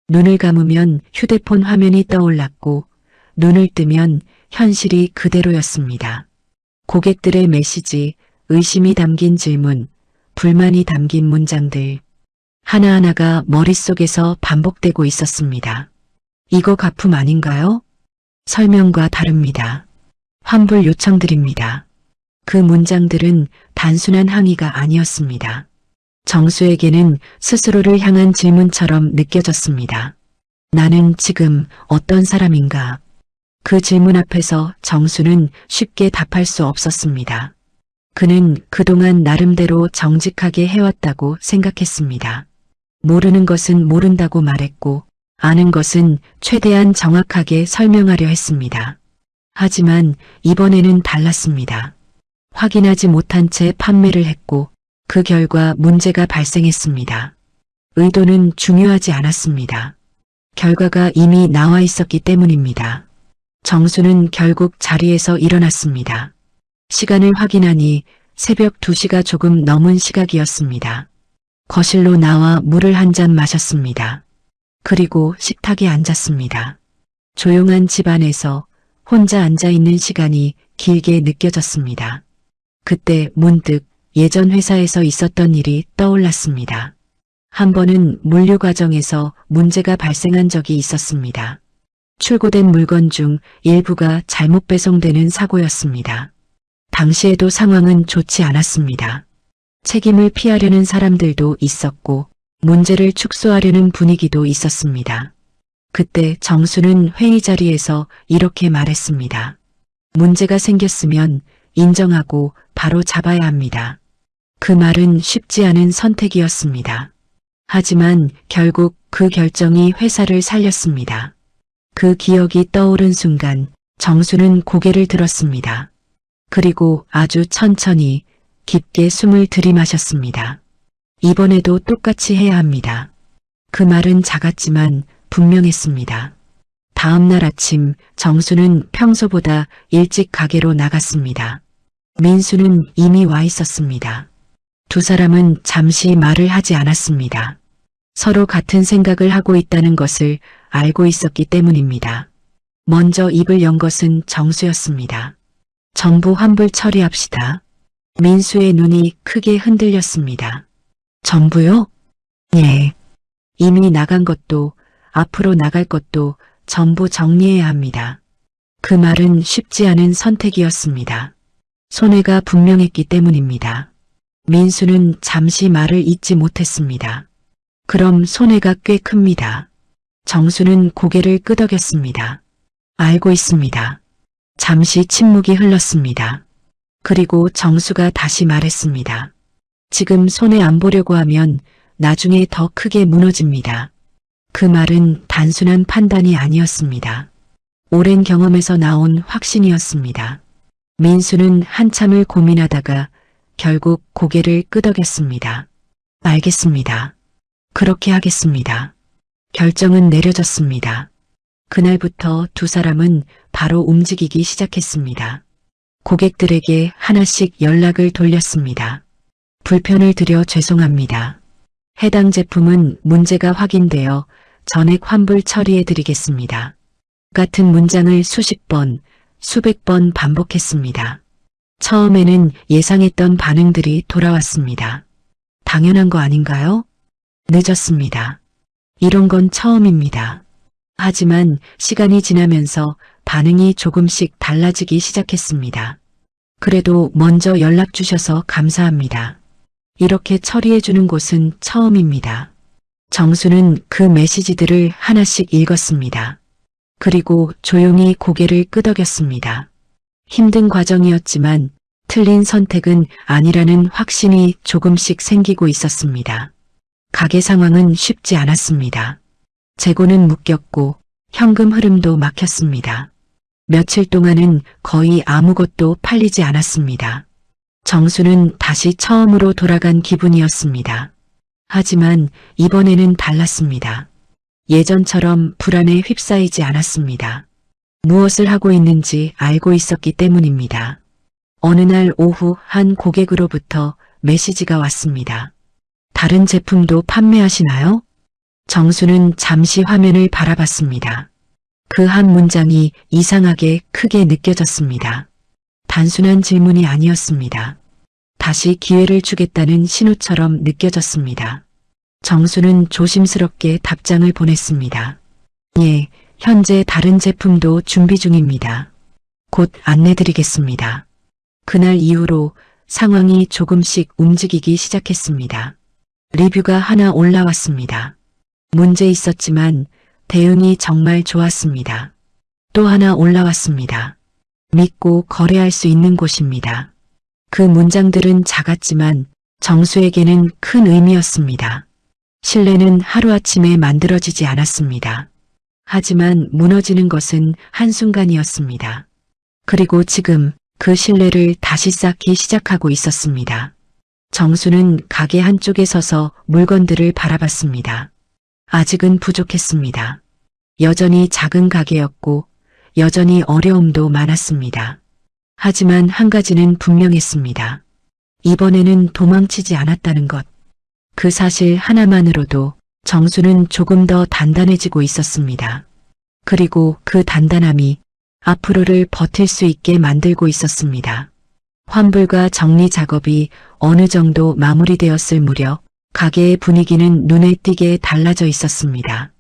눈을 감으면 휴대폰 화면이 떠올랐고 눈을 뜨면 현실이 그대로였습니다. 고객들의 메시지, 의심이 담긴 질문, 불만이 담긴 문장들 하나하나가 머릿속에서 반복되고 있었습니다. 이거 가품 아닌가요? 설명과 다릅니다. 환불 요청드립니다. 그 문장들은 단순한 항의가 아니었습니다. 정수에게는 스스로를 향한 질문처럼 느껴졌습니다. 나는 지금 어떤 사람인가? 그 질문 앞에서 정수는 쉽게 답할 수 없었습니다. 그는 그동안 나름대로 정직하게 해왔다고 생각했습니다. 모르는 것은 모른다고 말했고 아는 것은 최대한 정확하게 설명하려 했습니다. 하지만 이번에는 달랐습니다. 확인하지 못한 채 판매를 했고 그 결과 문제가 발생했습니다. 의도는 중요하지 않았습니다. 결과가 이미 나와 있었기 때문입니다. 정수는 결국 자리에서 일어났습니다. 시간을 확인하니 새벽 2시가 조금 넘은 시각이었습니다. 거실로 나와 물을 한 잔 마셨습니다. 그리고 식탁에 앉았습니다. 조용한 집안에서 혼자 앉아있는 시간이 길게 느껴졌습니다. 그때 문득 예전 회사에서 있었던 일이 떠올랐습니다. 한 번은 물류 과정에서 문제가 발생한 적이 있었습니다. 출고된 물건 중 일부가 잘못 배송되는 사고였습니다. 당시에도 상황은 좋지 않았습니다. 책임을 피하려는 사람들도 있었고 문제를 축소하려는 분위기도 있었습니다. 그때 정수는 회의 자리에서 이렇게 말했습니다. 문제가 생겼으면 인정하고 바로 잡아야 합니다. 그 말은 쉽지 않은 선택이었습니다. 하지만 결국 그 결정이 회사를 살렸습니다. 그 기억이 떠오른 순간 정수는 고개를 들었습니다. 그리고 아주 천천히 깊게 숨을 들이마셨습니다. 이번에도 똑같이 해야 합니다. 그 말은 작았지만 분명했습니다. 다음 날 아침 정수는 평소보다 일찍 가게로 나갔습니다. 민수는 이미 와 있었습니다. 두 사람은 잠시 말을 하지 않았습니다. 서로 같은 생각을 하고 있다는 것을 알고 있었기 때문입니다. 먼저 입을 연 것은 정수였습니다. 전부 환불 처리합시다. 민수의 눈이 크게 흔들렸습니다. 전부요? 예. 이미 나간 것도 앞으로 나갈 것도 전부 정리해야 합니다. 그 말은 쉽지 않은 선택이었습니다. 손해가 분명했기 때문입니다. 민수는 잠시 말을 잇지 못했습니다. 그럼 손해가 꽤 큽니다. 정수는 고개를 끄덕였습니다. 알고 있습니다. 잠시 침묵이 흘렀습니다. 그리고 정수가 다시 말했습니다. 지금 손해 안 보려고 하면 나중에 더 크게 무너집니다. 그 말은 단순한 판단이 아니었습니다. 오랜 경험에서 나온 확신이었습니다. 민수는 한참을 고민하다가 결국 고개를 끄덕였습니다. 알겠습니다. 그렇게 하겠습니다. 결정은 내려졌습니다. 그날부터 두 사람은 바로 움직이기 시작했습니다. 고객들에게 하나씩 연락을 돌렸습니다. 불편을 드려 죄송합니다. 해당 제품은 문제가 확인되어 전액 환불 처리해 드리겠습니다. 같은 문장을 수십 번, 수백 번 반복했습니다. 처음에는 예상했던 반응들이 돌아왔습니다. 당연한 거 아닌가요? 늦었습니다. 이런 건 처음입니다. 하지만 시간이 지나면서 반응이 조금씩 달라지기 시작했습니다. 그래도 먼저 연락 주셔서 감사합니다. 이렇게 처리해 주는 곳은 처음입니다. 정수는 그 메시지들을 하나씩 읽었습니다. 그리고 조용히 고개를 끄덕였습니다. 힘든 과정이었지만 틀린 선택은 아니라는 확신이 조금씩 생기고 있었습니다. 가게 상황은 쉽지 않았습니다. 재고는 묶였고 현금 흐름도 막혔습니다. 며칠 동안은 거의 아무것도 팔리지 않았습니다. 정수는 다시 처음으로 돌아간 기분이었습니다. 하지만 이번에는 달랐습니다. 예전처럼 불안에 휩싸이지 않았습니다. 무엇을 하고 있는지 알고 있었기 때문입니다. 어느 날 오후 한 고객으로부터 메시지가 왔습니다. 다른 제품도 판매하시나요? 정수는 잠시 화면을 바라봤습니다. 그 한 문장이 이상하게 크게 느껴졌습니다. 단순한 질문이 아니었습니다. 다시 기회를 주겠다는 신호처럼 느껴졌습니다. 정수는 조심스럽게 답장을 보냈습니다. 예, 현재 다른 제품도 준비 중입니다. 곧 안내드리겠습니다. 그날 이후로 상황이 조금씩 움직이기 시작했습니다. 리뷰가 하나 올라왔습니다. 문제 있었지만 대응이 정말 좋았습니다. 또 하나 올라왔습니다. 믿고 거래할 수 있는 곳입니다. 그 문장들은 작았지만 정수에게는 큰 의미였습니다. 신뢰는 하루아침에 만들어지지 않았습니다. 하지만 무너지는 것은 한순간이었습니다. 그리고 지금 그 신뢰를 다시 쌓기 시작하고 있었습니다. 정수는 가게 한쪽에 서서 물건들을 바라봤습니다. 아직은 부족했습니다. 여전히 작은 가게였고 여전히 어려움도 많았습니다. 하지만 한 가지는 분명했습니다. 이번에는 도망치지 않았다는 것. 그 사실 하나만으로도 정수는 조금 더 단단해지고 있었습니다. 그리고 그 단단함이 앞으로를 버틸 수 있게 만들고 있었습니다. 환불과 정리 작업이 어느 정도 마무리되었을 무렵 가게의 분위기는 눈에 띄게 달라져 있었습니다.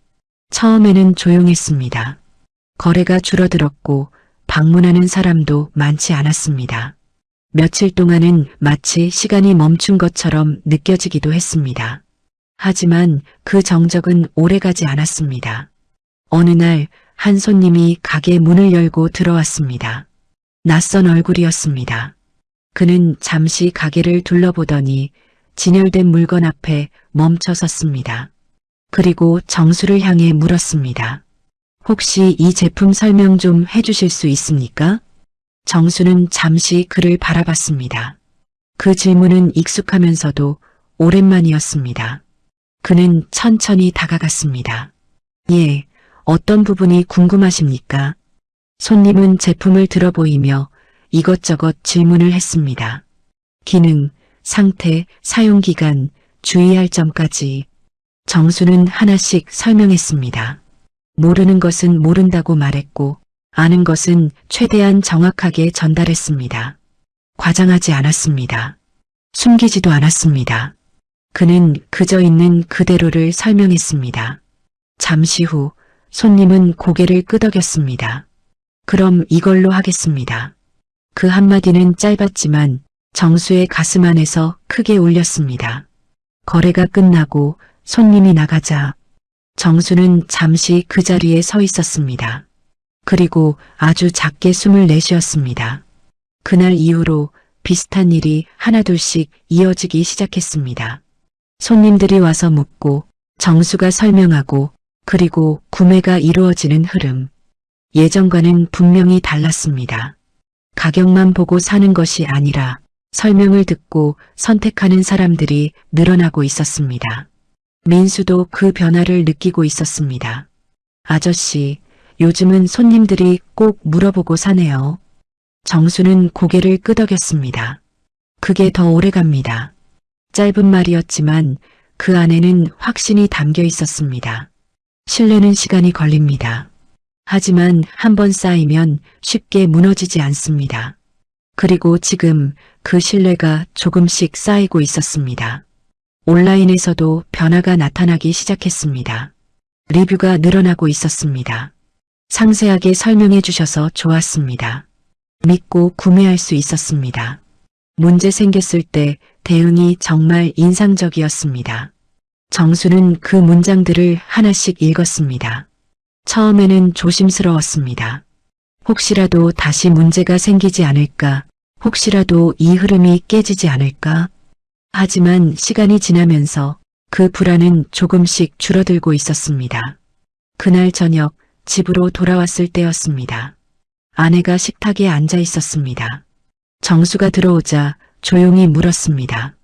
처음에는 조용했습니다. 거래가 줄어들었고 방문하는 사람도 많지 않았습니다. 며칠 동안은 마치 시간이 멈춘 것처럼 느껴지기도 했습니다. 하지만 그 정적은 오래가지 않았습니다. 어느 날 한 손님이 가게 문을 열고 들어왔습니다. 낯선 얼굴이었습니다. 그는 잠시 가게를 둘러보더니 진열된 물건 앞에 멈춰 섰습니다. 그리고 정수를 향해 물었습니다. 혹시 이 제품 설명 좀 해주실 수 있습니까? 정수는 잠시 그를 바라봤습니다. 그 질문은 익숙하면서도 오랜만이었습니다. 그는 천천히 다가갔습니다. 예, 어떤 부분이 궁금하십니까? 손님은 제품을 들어보이며 이것저것 질문을 했습니다. 기능, 상태, 사용기간, 주의할 점까지. 정수는 하나씩 설명했습니다. 모르는 것은 모른다고 말했고 아는 것은 최대한 정확하게 전달했습니다. 과장하지 않았습니다. 숨기지도 않았습니다. 그는 그저 있는 그대로를 설명했습니다. 잠시 후 손님은 고개를 끄덕였습니다. 그럼 이걸로 하겠습니다. 그 한마디는 짧았지만 정수의 가슴 안에서 크게 울렸습니다. 거래가 끝나고 손님이 나가자 정수는 잠시 그 자리에 서 있었습니다. 그리고 아주 작게 숨을 내쉬었습니다. 그날 이후로 비슷한 일이 하나둘씩 이어지기 시작했습니다. 손님들이 와서 묻고 정수가 설명하고 그리고 구매가 이루어지는 흐름. 예전과는 분명히 달랐습니다. 가격만 보고 사는 것이 아니라 설명을 듣고 선택하는 사람들이 늘어나고 있었습니다. 민수도 그 변화를 느끼고 있었습니다. 아저씨, 요즘은 손님들이 꼭 물어보고 사네요. 정수는 고개를 끄덕였습니다. 그게 더 오래갑니다. 짧은 말이었지만 그 안에는 확신이 담겨 있었습니다. 신뢰는 시간이 걸립니다. 하지만 한번 쌓이면 쉽게 무너지지 않습니다. 그리고 지금 그 신뢰가 조금씩 쌓이고 있었습니다. 온라인에서도 변화가 나타나기 시작했습니다. 리뷰가 늘어나고 있었습니다. 상세하게 설명해 주셔서 좋았습니다. 믿고 구매할 수 있었습니다. 문제 생겼을 때 대응이 정말 인상적이었습니다. 정수는 그 문장들을 하나씩 읽었습니다. 처음에는 조심스러웠습니다. 혹시라도 다시 문제가 생기지 않을까, 혹시라도 이 흐름이 깨지지 않을까. 하지만 시간이 지나면서 그 불안은 조금씩 줄어들고 있었습니다. 그날 저녁 집으로 돌아왔을 때였습니다. 아내가 식탁에 앉아 있었습니다. 정수가 들어오자 조용히 물었습니다.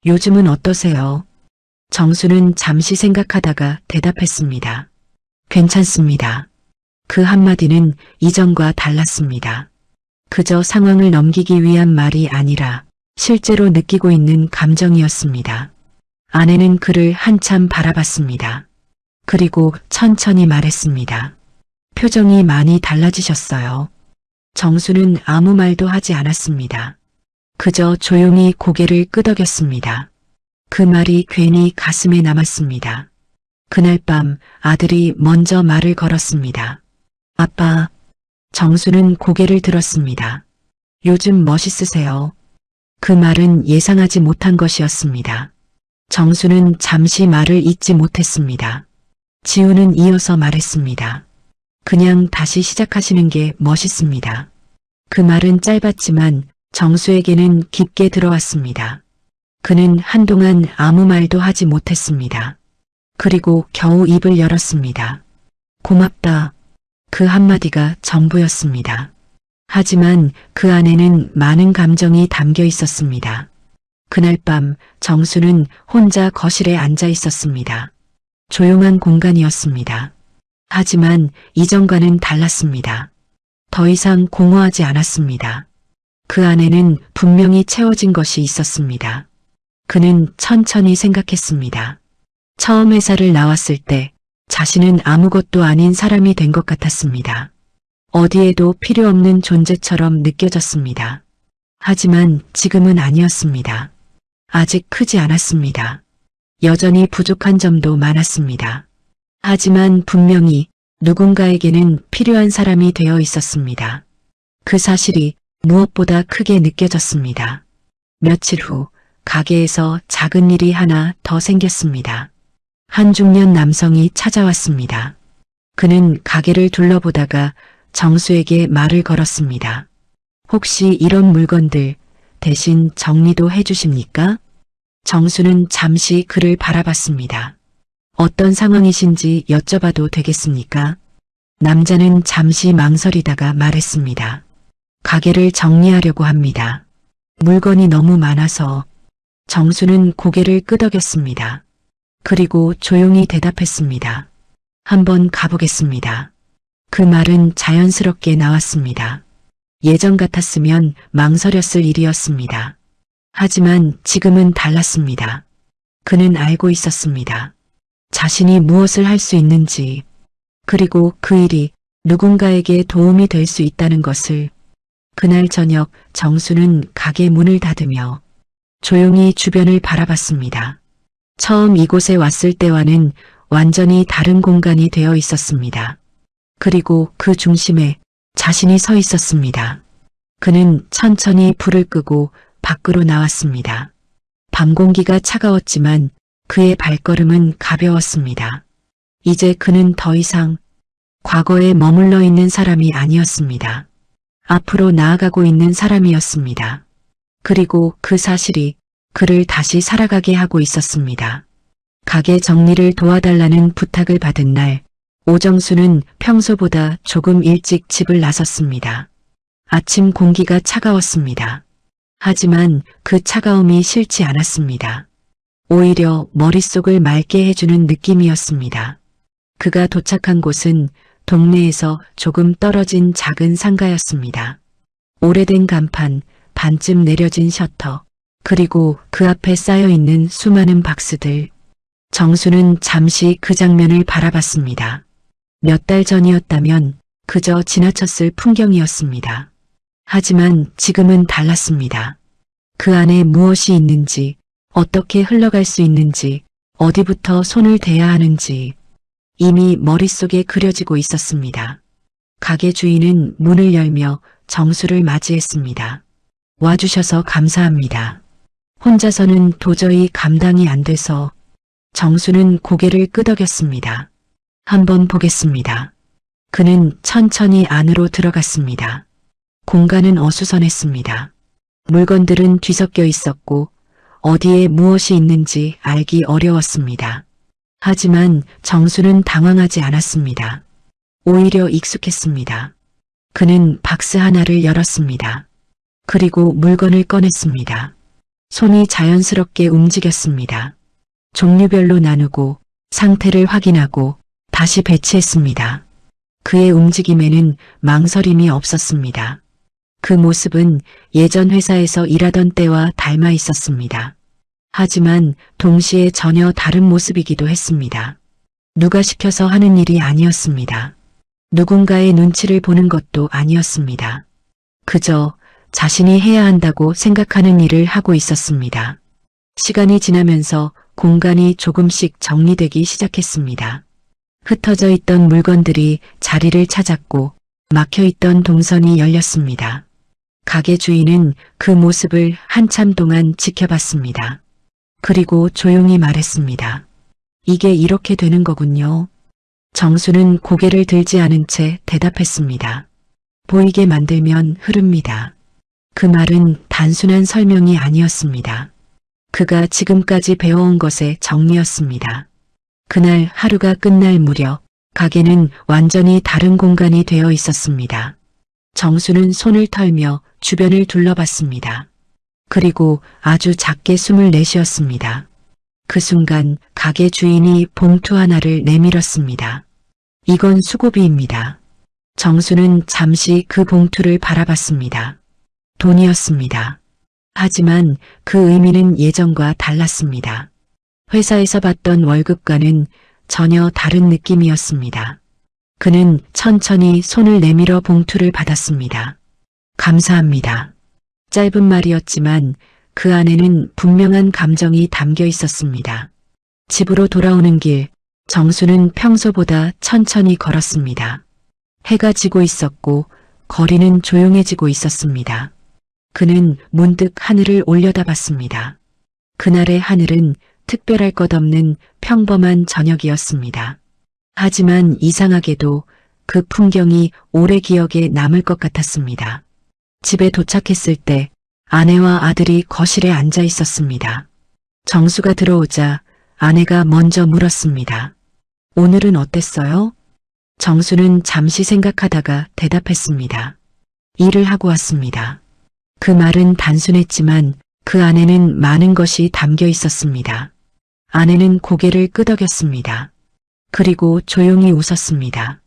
요즘은 어떠세요? 정수는 잠시 생각하다가 대답했습니다. 괜찮습니다. 그 한마디는 이전과 달랐습니다. 그저 상황을 넘기기 위한 말이 아니라 실제로 느끼고 있는 감정이었습니다. 아내는 그를 한참 바라봤습니다. 그리고 천천히 말했습니다. 표정이 많이 달라지셨어요. 정수는 아무 말도 하지 않았습니다. 그저 조용히 고개를 끄덕였습니다. 그 말이 괜히 가슴에 남았습니다. 그날 밤 아들이 먼저 말을 걸었습니다. 아빠, 정수는 고개를 들었습니다. 요즘 멋있으세요. 그 말은 예상하지 못한 것이었습니다. 정수는 잠시 말을 잇지 못했습니다. 지우는 이어서 말했습니다. 그냥 다시 시작하시는 게 멋있습니다. 그 말은 짧았지만 정수에게는 깊게 들어왔습니다. 그는 한동안 아무 말도 하지 못했습니다. 그리고 겨우 입을 열었습니다. 고맙다. 그 한마디가 전부였습니다. 하지만 그 안에는 많은 감정이 담겨 있었습니다. 그날 밤 정수는 혼자 거실에 앉아 있었습니다. 조용한 공간이었습니다. 하지만 이전과는 달랐습니다. 더 이상 공허하지 않았습니다. 그 안에는 분명히 채워진 것이 있었습니다. 그는 천천히 생각했습니다. 처음 회사를 나왔을 때 자신은 아무것도 아닌 사람이 된 것 같았습니다. 어디에도 필요 없는 존재처럼 느껴졌습니다. 하지만 지금은 아니었습니다. 아직 크지 않았습니다. 여전히 부족한 점도 많았습니다. 하지만 분명히 누군가에게는 필요한 사람이 되어 있었습니다. 그 사실이 무엇보다 크게 느껴졌습니다. 며칠 후 가게에서 작은 일이 하나 더 생겼습니다. 한 중년 남성이 찾아왔습니다. 그는 가게를 둘러보다가 정수에게 말을 걸었습니다. 혹시 이런 물건들 대신 정리도 해주십니까? 정수는 잠시 그를 바라봤습니다. 어떤 상황이신지 여쭤봐도 되겠습니까? 남자는 잠시 망설이다가 말했습니다. 가게를 정리하려고 합니다. 물건이 너무 많아서. 정수는 고개를 끄덕였습니다. 그리고 조용히 대답했습니다. 한번 가보겠습니다. 그 말은 자연스럽게 나왔습니다. 예전 같았으면 망설였을 일이었습니다. 하지만 지금은 달랐습니다. 그는 알고 있었습니다. 자신이 무엇을 할 수 있는지, 그리고 그 일이 누군가에게 도움이 될 수 있다는 것을. 그날 저녁 정수는 가게 문을 닫으며 조용히 주변을 바라봤습니다. 처음 이곳에 왔을 때와는 완전히 다른 공간이 되어 있었습니다. 그리고 그 중심에 자신이 서 있었습니다. 그는 천천히 불을 끄고 밖으로 나왔습니다. 밤 공기가 차가웠지만 그의 발걸음은 가벼웠습니다. 이제 그는 더 이상 과거에 머물러 있는 사람이 아니었습니다. 앞으로 나아가고 있는 사람이었습니다. 그리고 그 사실이 그를 다시 살아가게 하고 있었습니다. 가게 정리를 도와달라는 부탁을 받은 날, 오정수는 평소보다 조금 일찍 집을 나섰습니다. 아침 공기가 차가웠습니다. 하지만 그 차가움이 싫지 않았습니다. 오히려 머릿속을 맑게 해주는 느낌이었습니다. 그가 도착한 곳은 동네에서 조금 떨어진 작은 상가였습니다. 오래된 간판, 반쯤 내려진 셔터, 그리고 그 앞에 쌓여있는 수많은 박스들. 정수는 잠시 그 장면을 바라봤습니다. 몇 달 전이었다면 그저 지나쳤을 풍경이었습니다. 하지만 지금은 달랐습니다. 그 안에 무엇이 있는지, 어떻게 흘러갈 수 있는지, 어디부터 손을 대야 하는지 이미 머릿속에 그려지고 있었습니다. 가게 주인은 문을 열며 정수를 맞이했습니다. 와주셔서 감사합니다. 혼자서는 도저히 감당이 안 돼서. 정수는 고개를 끄덕였습니다. 한번 보겠습니다. 그는 천천히 안으로 들어갔습니다. 공간은 어수선했습니다. 물건들은 뒤섞여 있었고 어디에 무엇이 있는지 알기 어려웠습니다. 하지만 정수는 당황하지 않았습니다. 오히려 익숙했습니다. 그는 박스 하나를 열었습니다. 그리고 물건을 꺼냈습니다. 손이 자연스럽게 움직였습니다. 종류별로 나누고 상태를 확인하고 다시 배치했습니다. 그의 움직임에는 망설임이 없었습니다. 그 모습은 예전 회사에서 일하던 때와 닮아 있었습니다. 하지만 동시에 전혀 다른 모습이기도 했습니다. 누가 시켜서 하는 일이 아니었습니다. 누군가의 눈치를 보는 것도 아니었습니다. 그저 자신이 해야 한다고 생각하는 일을 하고 있었습니다. 시간이 지나면서 공간이 조금씩 정리되기 시작했습니다. 흩어져 있던 물건들이 자리를 찾았고 막혀있던 동선이 열렸습니다. 가게 주인은 그 모습을 한참 동안 지켜봤습니다. 그리고 조용히 말했습니다. 이게 이렇게 되는 거군요. 정수는 고개를 들지 않은 채 대답했습니다. 보이게 만들면 흐릅니다. 그 말은 단순한 설명이 아니었습니다. 그가 지금까지 배워온 것의 정리였습니다. 그날 하루가 끝날 무렵 가게는 완전히 다른 공간이 되어 있었습니다. 정수는 손을 털며 주변을 둘러봤습니다. 그리고 아주 작게 숨을 내쉬었습니다. 그 순간 가게 주인이 봉투 하나를 내밀었습니다. 이건 수고비입니다. 정수는 잠시 그 봉투를 바라봤습니다. 돈이었습니다. 하지만 그 의미는 예전과 달랐습니다. 회사에서 받던 월급과는 전혀 다른 느낌이었습니다. 그는 천천히 손을 내밀어 봉투를 받았습니다. 감사합니다. 짧은 말이었지만 그 안에는 분명한 감정이 담겨 있었습니다. 집으로 돌아오는 길, 정수는 평소보다 천천히 걸었습니다. 해가 지고 있었고 거리는 조용해지고 있었습니다. 그는 문득 하늘을 올려다봤습니다. 그날의 하늘은 특별할 것 없는 평범한 저녁이었습니다. 하지만 이상하게도 그 풍경이 오래 기억에 남을 것 같았습니다. 집에 도착했을 때 아내와 아들이 거실에 앉아 있었습니다. 정수가 들어오자 아내가 먼저 물었습니다. 오늘은 어땠어요? 정수는 잠시 생각하다가 대답했습니다. 일을 하고 왔습니다. 그 말은 단순했지만 그 안에는 많은 것이 담겨 있었습니다. 아내는 고개를 끄덕였습니다. 그리고 조용히 웃었습니다.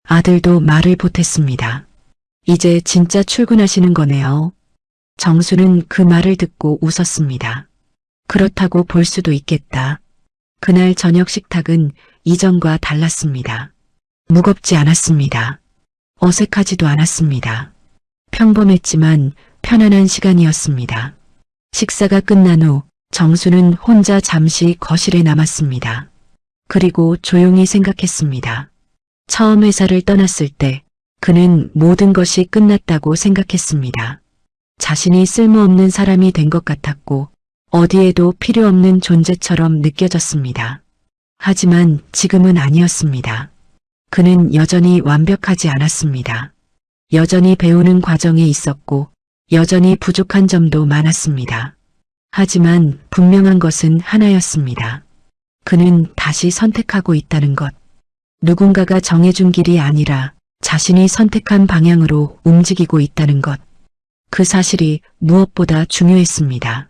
아들도 말을 보탰습니다. 이제 진짜 출근하시는 거네요. 정수는 그 말을 듣고 웃었습니다. 그렇다고 볼 수도 있겠다. 그날 저녁 식탁은 이전과 달랐습니다. 무겁지 않았습니다. 어색하지도 않았습니다. 평범했지만 편안한 시간이었습니다. 식사가 끝난 후 정수는 혼자 잠시 거실에 남았습니다. 그리고 조용히 생각했습니다. 처음 회사를 떠났을 때 그는 모든 것이 끝났다고 생각했습니다. 자신이 쓸모없는 사람이 된 것 같았고 어디에도 필요 없는 존재처럼 느껴졌습니다. 하지만 지금은 아니었습니다. 그는 여전히 완벽하지 않았습니다. 여전히 배우는 과정에 있었고 여전히 부족한 점도 많았습니다. 하지만 분명한 것은 하나였습니다. 그는 다시 선택하고 있다는 것. 누군가가 정해준 길이 아니라 자신이 선택한 방향으로 움직이고 있다는 것. 그 사실이 무엇보다 중요했습니다.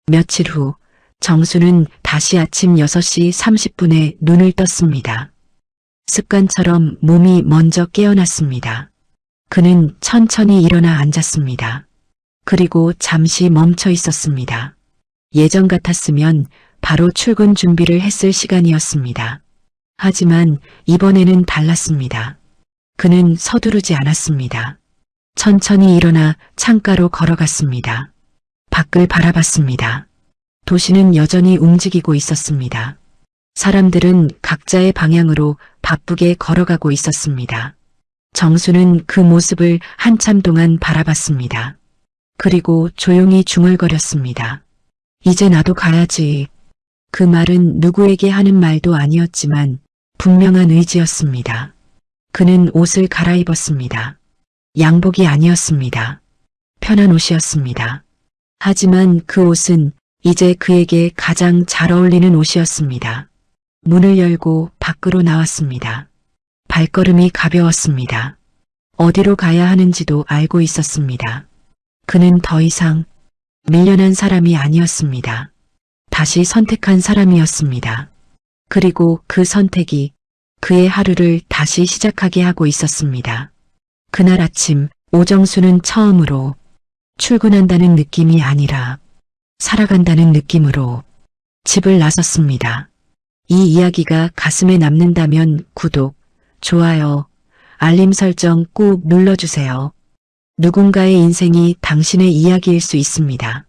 며칠 후 정수는 다시 아침 6시 30분에 눈을 떴습니다. 습관처럼 몸이 먼저 깨어났습니다. 그는 천천히 일어나 앉았습니다. 그리고 잠시 멈춰 있었습니다. 예전 같았으면 바로 출근 준비를 했을 시간이었습니다. 하지만 이번에는 달랐습니다. 그는 서두르지 않았습니다. 천천히 일어나 창가로 걸어갔습니다. 밖을 바라봤습니다. 도시는 여전히 움직이고 있었습니다. 사람들은 각자의 방향으로 바쁘게 걸어가고 있었습니다. 정수는 그 모습을 한참 동안 바라봤습니다. 그리고 조용히 중얼거렸습니다. 이제 나도 가야지. 그 말은 누구에게 하는 말도 아니었지만 분명한 의지였습니다. 그는 옷을 갈아입었습니다. 양복이 아니었습니다. 편한 옷이었습니다. 하지만 그 옷은 이제 그에게 가장 잘 어울리는 옷이었습니다. 문을 열고 밖으로 나왔습니다. 발걸음이 가벼웠습니다. 어디로 가야 하는지도 알고 있었습니다. 그는 더 이상 밀려난 사람이 아니었습니다. 다시 선택한 사람이었습니다. 그리고 그 선택이 그의 하루를 다시 시작하게 하고 있었습니다. 그날 아침 오정수는 처음으로 출근한다는 느낌이 아니라 살아간다는 느낌으로 집을 나섰습니다. 이 이야기가 가슴에 남는다면 구독, 좋아요, 알림 설정 꼭 눌러주세요. 누군가의 인생이 당신의 이야기일 수 있습니다.